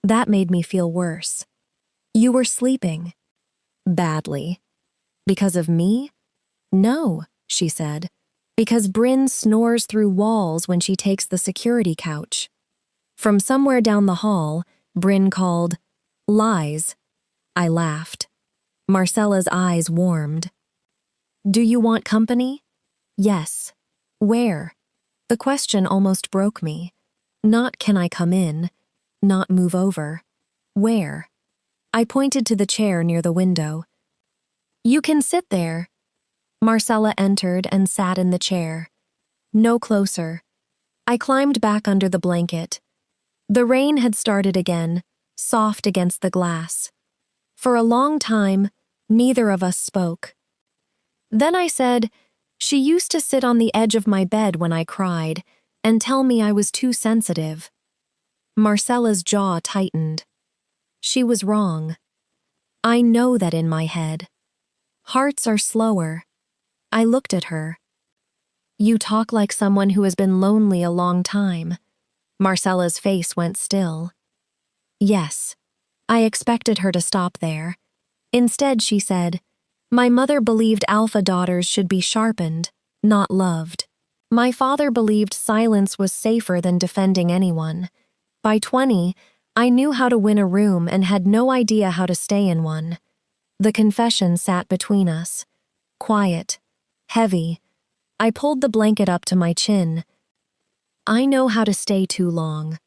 That made me feel worse. You were sleeping. Badly. Because of me? No, she said. Because Bryn snores through walls when she takes the security couch. From somewhere down the hall, Bryn called, Lies. I laughed. Marcella's eyes warmed. Do you want company? Yes. Where? The question almost broke me. Not can I come in, not move over. Where? I pointed to the chair near the window. You can sit there. Marcella entered and sat in the chair. No closer. I climbed back under the blanket. The rain had started again, soft against the glass. For a long time, neither of us spoke. Then I said, she used to sit on the edge of my bed when I cried and tell me I was too sensitive. Marcella's jaw tightened. She was wrong. I know that in my head. Hearts are slower. I looked at her. You talk like someone who has been lonely a long time. Marcella's face went still. Yes. I expected her to stop there. Instead, she said, my mother believed alpha daughters should be sharpened, not loved. My father believed silence was safer than defending anyone. By 20, I knew how to win a room and had no idea how to stay in one. The confession sat between us. Quiet. Heavy. I pulled the blanket up to my chin. I know how to stay too long.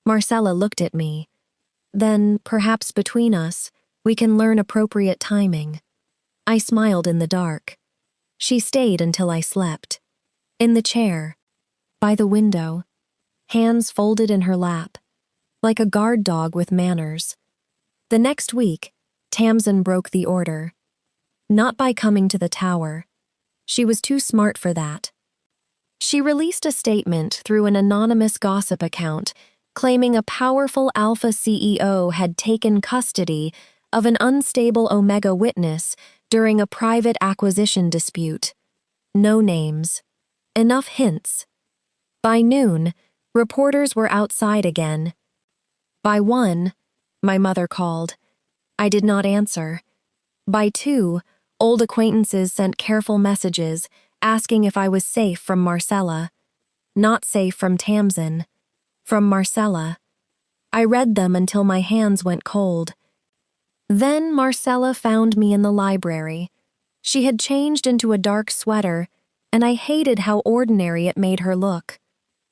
Marcella looked at me. Then, perhaps between us, we can learn appropriate timing. I smiled in the dark. She stayed until I slept. In the chair. By the window. Hands folded in her lap. Like a guard dog with manners. The next week, Tamsin broke the order. Not by coming to the tower. She was too smart for that. She released a statement through an anonymous gossip account claiming a powerful Alpha CEO had taken custody of an unstable Omega witness during a private acquisition dispute. No names. Enough hints. By noon, reporters were outside again. By 1, my mother called. I did not answer. By 2, old acquaintances sent careful messages asking if I was safe from Marcella. Not safe from Tamsin. From Marcella. I read them until my hands went cold. Then Marcella found me in the library. She had changed into a dark sweater, and I hated how ordinary it made her look.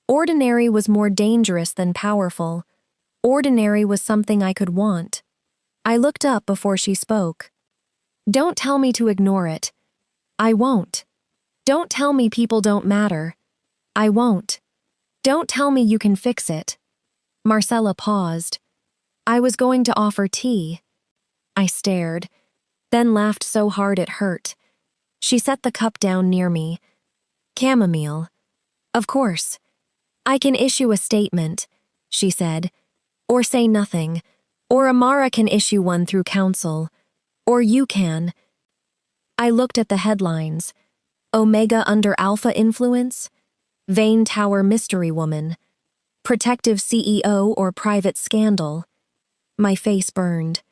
Ordinary was more dangerous than powerful. Ordinary was something I could want. I looked up before she spoke. Don't tell me to ignore it. I won't. Don't tell me people don't matter. I won't. Don't tell me you can fix it. Marcella paused. I was going to offer tea. I stared, then laughed so hard it hurt. She set the cup down near me. Chamomile. Of course. I can issue a statement, she said. Or say nothing. Or Amara can issue one through counsel. Or you can. I looked at the headlines. Omega under alpha influence? Veyne Tower mystery woman. Protective CEO or private scandal. My face burned.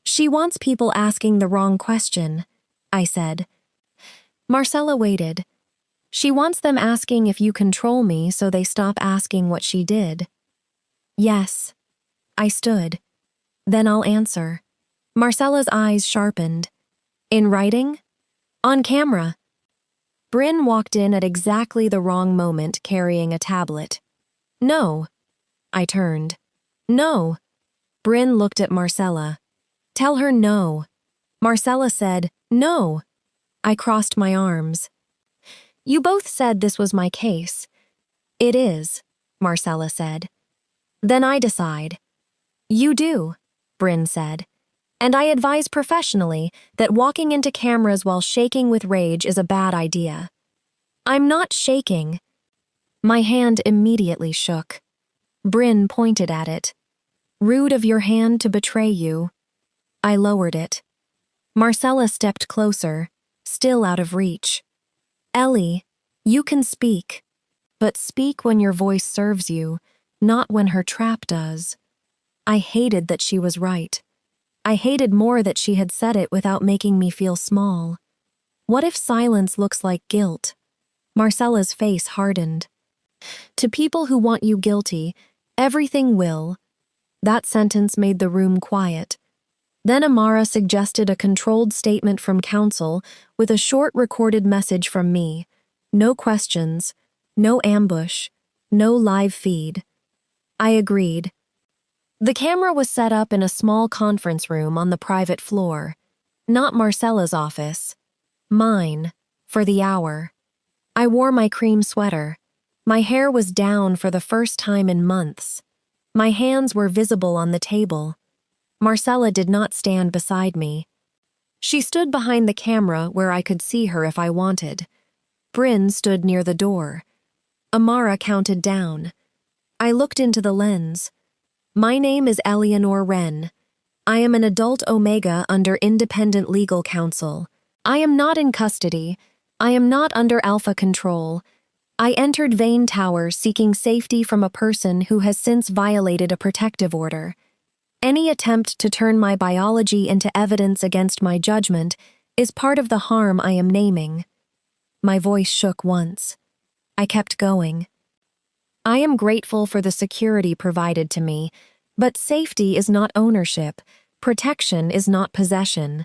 She wants people asking the wrong question, I said. Marcella waited. She wants them asking if you control me so they stop asking what she did. Yes. I stood. Then I'll answer. Marcella's eyes sharpened. In writing? On camera. Bryn walked in at exactly the wrong moment carrying a tablet. No. I turned. No. Bryn looked at Marcella. Tell her no. Marcella said, no. I crossed my arms. You both said this was my case. It is, Marcella said. Then I decide. You do, Bryn said. And I advise professionally that walking into cameras while shaking with rage is a bad idea. I'm not shaking. My hand immediately shook. Bryn pointed at it. Rude of your hand to betray you. I lowered it. Marcella stepped closer, still out of reach. Ellie, you can speak, but speak when your voice serves you, not when her trap does. I hated that she was right. I hated more that she had said it without making me feel small. What if silence looks like guilt? Marcella's face hardened. To people who want you guilty, everything will. That sentence made the room quiet. Then Amara suggested a controlled statement from counsel with a short recorded message from me. No questions, no ambush, no live feed. I agreed. The camera was set up in a small conference room on the private floor. Not Marcella's office. Mine, for the hour. I wore my cream sweater. My hair was down for the first time in months. My hands were visible on the table. Marcella did not stand beside me. She stood behind the camera where I could see her if I wanted. Bryn stood near the door. Amara counted down. I looked into the lens. My name is Ellie Wren. I am an adult Omega under independent legal counsel. I am not in custody. I am not under alpha control. I entered Veyne Tower seeking safety from a person who has since violated a protective order. Any attempt to turn my biology into evidence against my judgment is part of the harm I am naming. My voice shook once. I kept going. I am grateful for the security provided to me, but safety is not ownership. Protection is not possession.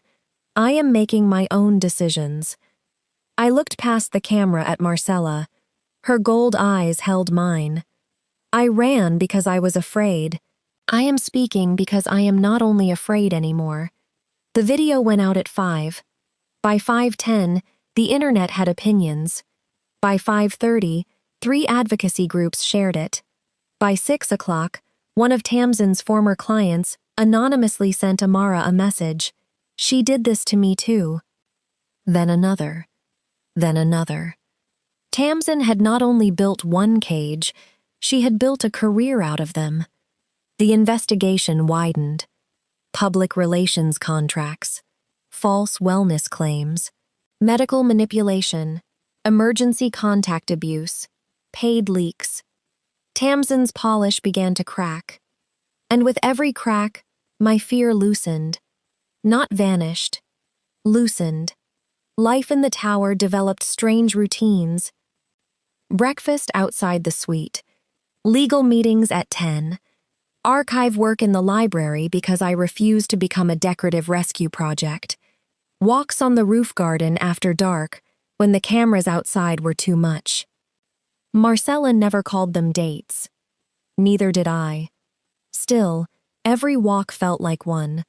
I am making my own decisions. I looked past the camera at Marcella. Her gold eyes held mine. I ran because I was afraid. I am speaking because I am not only afraid anymore. The video went out at 5. By 5:10, the internet had opinions. By 5:30, 3 advocacy groups shared it. By 6 o'clock, one of Tamsin's former clients anonymously sent Amara a message. She did this to me too. Then another. Then another. Tamsin had not only built one cage, she had built a career out of them. The investigation widened. Public relations contracts, false wellness claims, medical manipulation, emergency contact abuse, paid leaks. Tamsin's polish began to crack. And with every crack, my fear loosened. Not vanished. Loosened. Life in the tower developed strange routines. Breakfast outside the suite. Legal meetings at 10. Archive work in the library because I refused to become a decorative rescue project. Walks on the roof garden after dark when the cameras outside were too much. Marcella never called them dates. Neither did I. Still, every walk felt like one.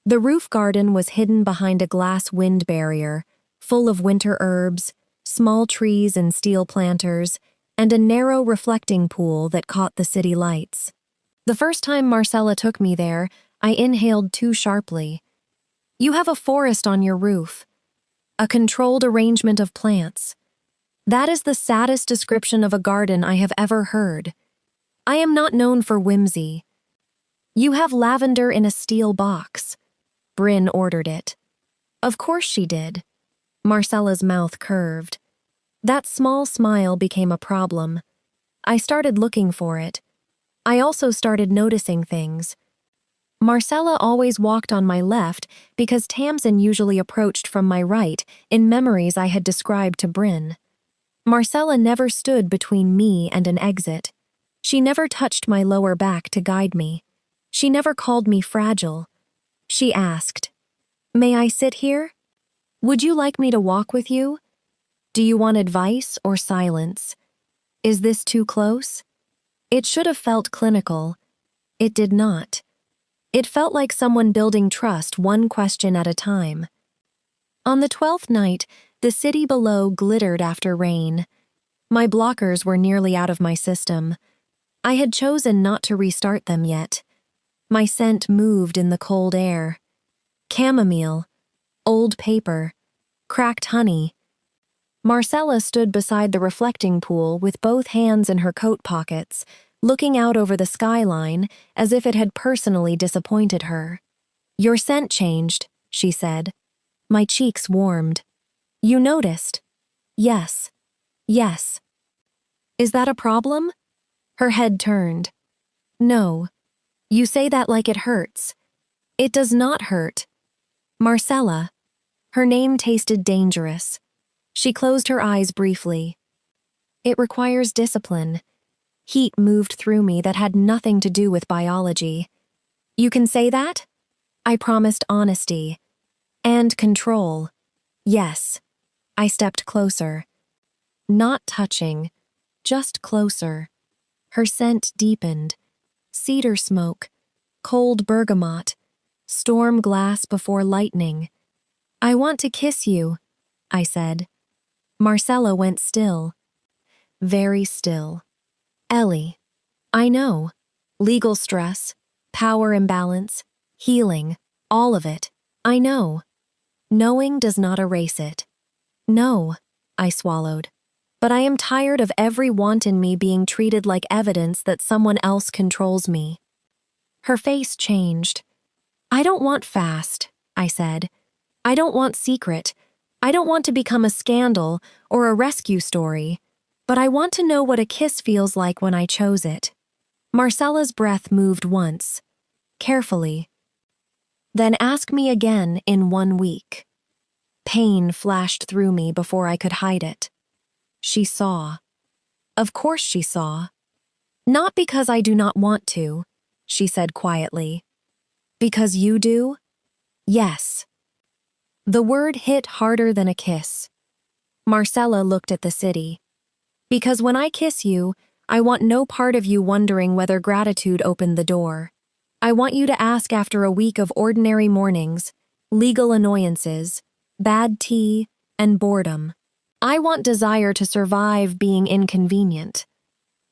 The roof garden was hidden behind a glass wind barrier, full of winter herbs, small trees and steel planters, and a narrow reflecting pool that caught the city lights. The first time Marcella took me there, I inhaled too sharply. You have a forest on your roof. A controlled arrangement of plants. That is the saddest description of a garden I have ever heard. I am not known for whimsy. You have lavender in a steel box. Bryn ordered it. Of course she did. Marcella's mouth curved. That small smile became a problem. I started looking for it. I also started noticing things. Marcella always walked on my left because Tamsin usually approached from my right in memories I had described to Bryn. Marcella never stood between me and an exit. She never touched my lower back to guide me. She never called me fragile. She asked, "May I sit here? Would you like me to walk with you? Do you want advice or silence? Is this too close?" It should have felt clinical. It did not. It felt like someone building trust one question at a time. On the 12th night, the city below glittered after rain. My blockers were nearly out of my system. I had chosen not to restart them yet. My scent moved in the cold air. Chamomile, old paper, cracked honey. Marcella stood beside the reflecting pool with both hands in her coat pockets, looking out over the skyline as if it had personally disappointed her. "Your scent changed," she said. My cheeks warmed. "You noticed?" "Yes. Yes." "Is that a problem?" Her head turned. "No. You say that like it hurts. It does not hurt." Marcella. Her name tasted dangerous. She closed her eyes briefly. "It requires discipline." Heat moved through me that had nothing to do with biology. "You can say that?" I promised honesty. "And control." "Yes." I stepped closer. Not touching, just closer. Her scent deepened. Cedar smoke, cold bergamot, storm glass before lightning. "I want to kiss you," I said. Marcella went still. Very still. "Ellie, I know. Legal stress, power imbalance, healing, all of it. I know. Knowing does not erase it." "No," I swallowed. "But I am tired of every want in me being treated like evidence that someone else controls me." Her face changed. "I don't want fast," I said. "I don't want secret. I don't want to become a scandal or a rescue story. But I want to know what a kiss feels like when I chose it." Marcella's breath moved once, carefully. "Then ask me again in 1 week." Pain flashed through me before I could hide it. She saw. Of course she saw. "Not because I do not want to," she said quietly. "Because you do?" "Yes." The word hit harder than a kiss. Marcella looked at the city. "Because when I kiss you, I want no part of you wondering whether gratitude opened the door. I want you to ask after a week of ordinary mornings, legal annoyances, bad tea, and boredom. I want desire to survive being inconvenient."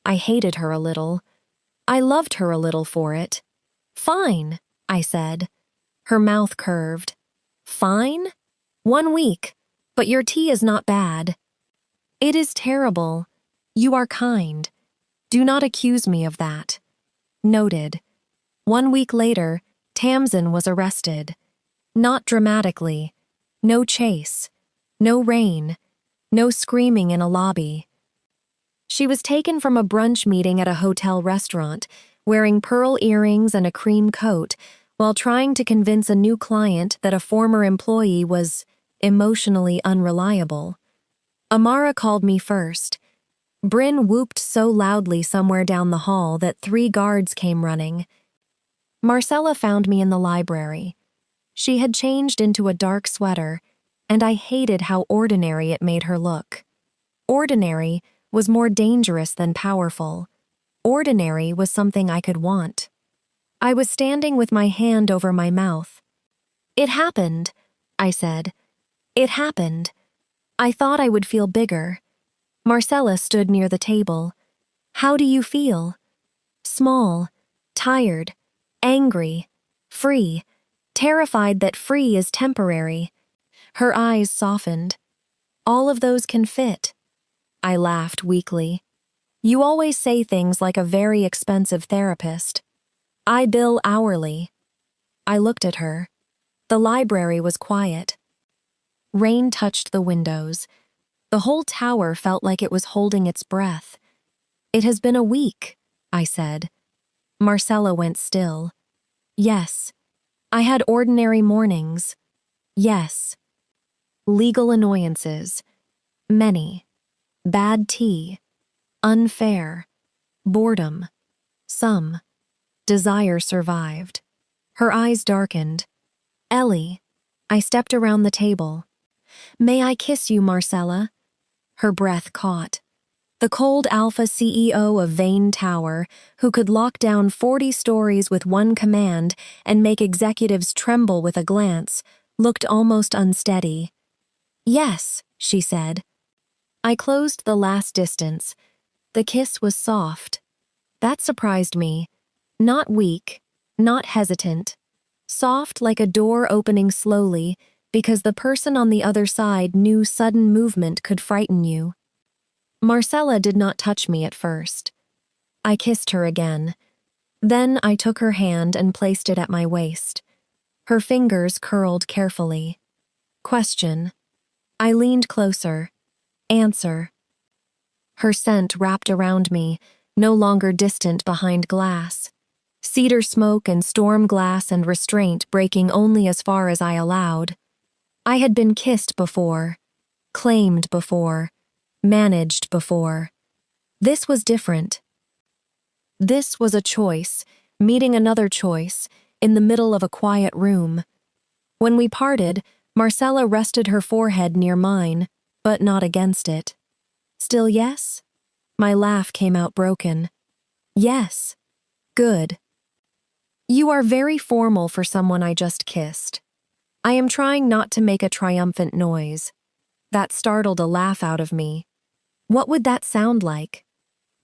I hated her a little. I loved her a little for it. "Fine," I said. Her mouth curved. "Fine? 1 week, but your tea is not bad." "It is terrible. You are kind. Do not accuse me of that." Noted. 1 week later, Tamsin was arrested. Not dramatically. No chase. No rain. No screaming in a lobby. She was taken from a brunch meeting at a hotel restaurant, wearing pearl earrings and a cream coat, while trying to convince a new client that a former employee was emotionally unreliable. Amara called me first. Bryn whooped so loudly somewhere down the hall that 3 guards came running. Marcella found me in the library. She had changed into a dark sweater, and I hated how ordinary it made her look. Ordinary was more dangerous than powerful. Ordinary was something I could want. I was standing with my hand over my mouth. "It happened," I said. "It happened. I thought I would feel bigger." Marcella stood near the table. "How do you feel?" "Small, tired, angry, free, terrified that free is temporary." Her eyes softened. "All of those can fit." I laughed weakly. "You always say things like a very expensive therapist." "I bill hourly." I looked at her. The library was quiet. Rain touched the windows. The whole tower felt like it was holding its breath. "It has been a week," I said. Marcella went still. "Yes. I had ordinary mornings. Yes. Legal annoyances. Many. Bad tea. Unfair. Boredom. Some. Desire survived." Her eyes darkened. "Ellie." I stepped around the table. "May I kiss you, Marcella?" Her breath caught. The cold alpha CEO of Veyne Tower, who could lock down 40 stories with one command and make executives tremble with a glance, looked almost unsteady. "Yes," she said. I closed the last distance. The kiss was soft. That surprised me. Not weak, not hesitant. Soft like a door opening slowly, because the person on the other side knew sudden movement could frighten you. Marcella did not touch me at first. I kissed her again. Then I took her hand and placed it at my waist. Her fingers curled carefully. Question. I leaned closer. Answer. Her scent wrapped around me, no longer distant behind glass. Cedar smoke and storm glass and restraint breaking only as far as I allowed. I had been kissed before, claimed before, managed before. This was different. This was a choice, meeting another choice, in the middle of a quiet room. When we parted, Marcella rested her forehead near mine, but not against it. Still yes? My laugh came out broken. Yes. Good. You are very formal for someone I just kissed. I am trying not to make a triumphant noise. That startled a laugh out of me. What would that sound like?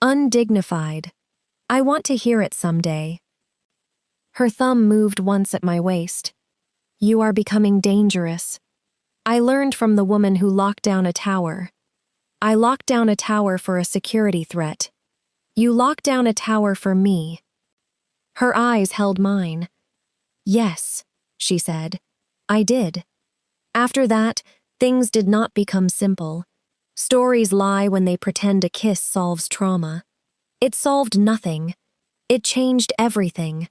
Undignified. I want to hear it someday. Her thumb moved once at my waist. You are becoming dangerous. I learned from the woman who locked down a tower. I locked down a tower for a security threat. You locked down a tower for me. Her eyes held mine. Yes, she said. I did. After that, things did not become simple. Stories lie when they pretend a kiss solves trauma. It solved nothing. It changed everything.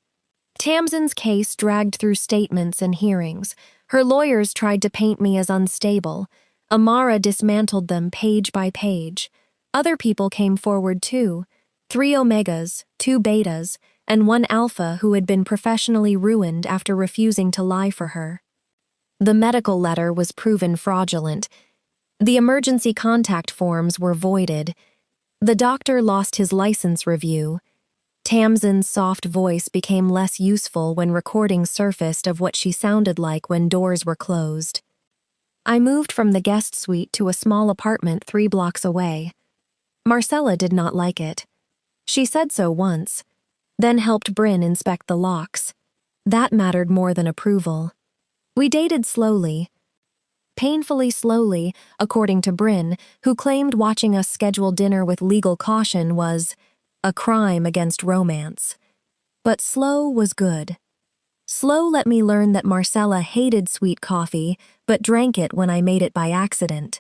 Tamsin's case dragged through statements and hearings. Her lawyers tried to paint me as unstable. Amara dismantled them page by page. Other people came forward too. 3 omegas, 2 betas, and 1 alpha who had been professionally ruined after refusing to lie for her. The medical letter was proven fraudulent. The emergency contact forms were voided. The doctor lost his license review. Tamsin's soft voice became less useful when recordings surfaced of what she sounded like when doors were closed. I moved from the guest suite to a small apartment 3 blocks away. Marcella did not like it. She said so once, then helped Bryn inspect the locks. That mattered more than approval. We dated slowly. Painfully slowly, according to Bryn, who claimed watching us schedule dinner with legal caution was a crime against romance. But slow was good. Slow let me learn that Marcella hated sweet coffee, but drank it when I made it by accident.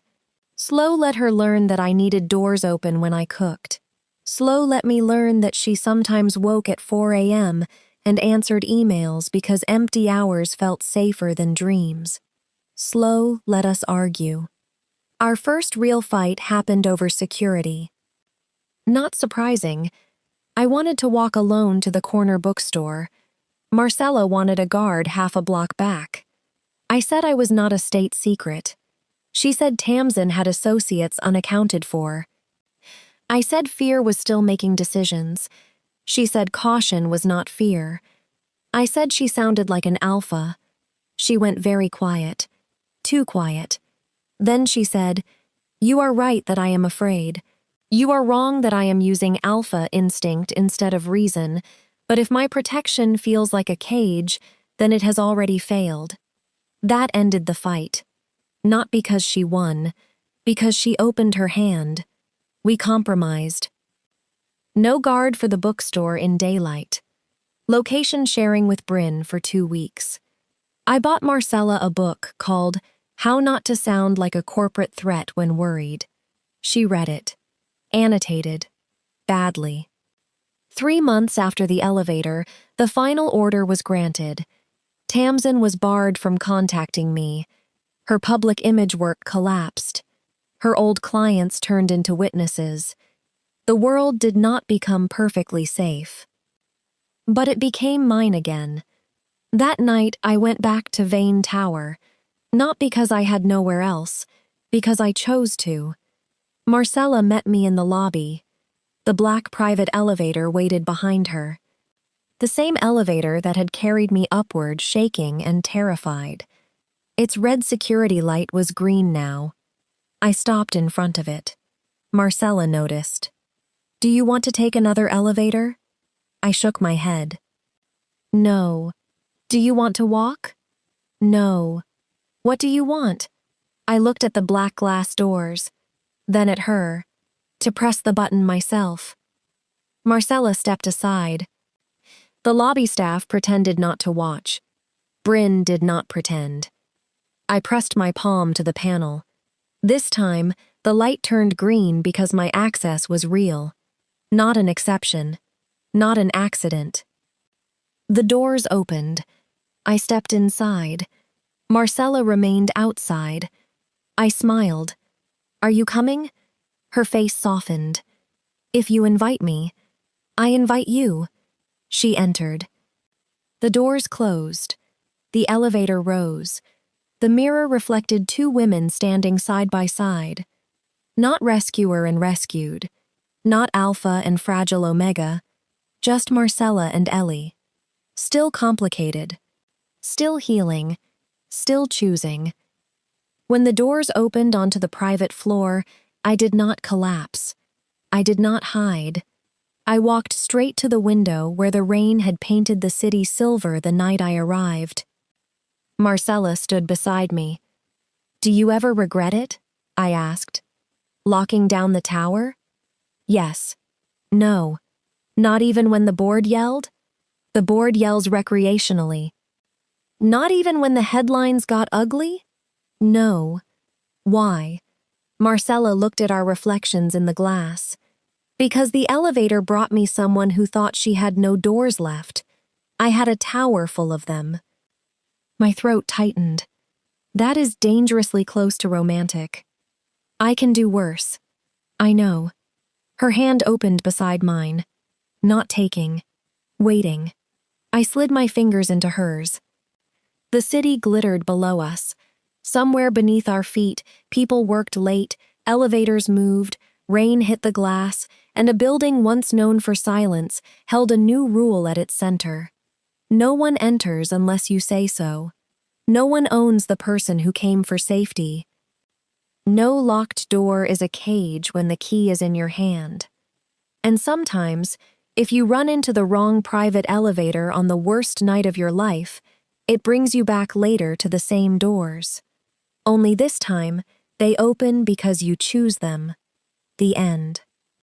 Slow let her learn that I needed doors open when I cooked. Slow let me learn that she sometimes woke at 4 a.m. and answered emails because empty hours felt safer than dreams. Slow let us argue. Our first real fight happened over security. Not surprising. I wanted to walk alone to the corner bookstore. Marcella wanted a guard half a block back. I said I was not a state secret. She said Tamsin had associates unaccounted for. I said fear was still making decisions. She said caution was not fear. I said she sounded like an alpha. She went very quiet. Too quiet. Then she said, "You are right that I am afraid. You are wrong that I am using alpha instinct instead of reason, but if my protection feels like a cage, then it has already failed." That ended the fight. Not because she won, because she opened her hand. We compromised. No guard for the bookstore in daylight. Location sharing with Bryn for 2 weeks. I bought Marcella a book called How Not to Sound Like a Corporate Threat When Worried. She read it. Annotated. Badly. 3 months after the elevator, the final order was granted. Tamsin was barred from contacting me. Her public image work collapsed. Her old clients turned into witnesses. The world did not become perfectly safe. But it became mine again. That night, I went back to Veyne Tower, not because I had nowhere else, because I chose to. Marcella met me in the lobby. The black private elevator waited behind her. The same elevator that had carried me upward, shaking and terrified. Its red security light was green now. I stopped in front of it. Marcella noticed. "Do you want to take another elevator?" I shook my head. "No." "Do you want to walk?" "No." "What do you want?" I looked at the black glass doors, then at her, to press the button myself. Marcella stepped aside. The lobby staff pretended not to watch. Bryn did not pretend. I pressed my palm to the panel. This time, the light turned green because my access was real. Not an exception. Not an accident. The doors opened. I stepped inside. Marcella remained outside. I smiled. "Are you coming?" Her face softened. "If you invite me, I invite you." She entered. The doors closed. The elevator rose. The mirror reflected 2 women standing side by side. Not rescuer and rescued. Not alpha and fragile omega. Just Marcella and Ellie. Still complicated. Still healing. Still choosing. When the doors opened onto the private floor, I did not collapse. I did not hide. I walked straight to the window where the rain had painted the city silver the night I arrived. Marcella stood beside me. "Do you ever regret it?" I asked. "Locking down the tower?" "Yes." "No." "Not even when the board yelled?" "The board yells recreationally." "Not even when the headlines got ugly?" "No." "Why?" Marcella looked at our reflections in the glass. "Because the elevator brought me someone who thought she had no doors left. I had a tower full of them." My throat tightened. That is dangerously close to romantic. I can do worse. I know. Her hand opened beside mine. Not taking. Waiting. I slid my fingers into hers. The city glittered below us. Somewhere beneath our feet, people worked late, elevators moved, rain hit the glass, and a building once known for silence held a new rule at its center. No one enters unless you say so. No one owns the person who came for safety. No locked door is a cage when the key is in your hand. And sometimes, if you run into the wrong private elevator on the worst night of your life, it brings you back later to the same doors. Only this time, they open because you choose them. The end.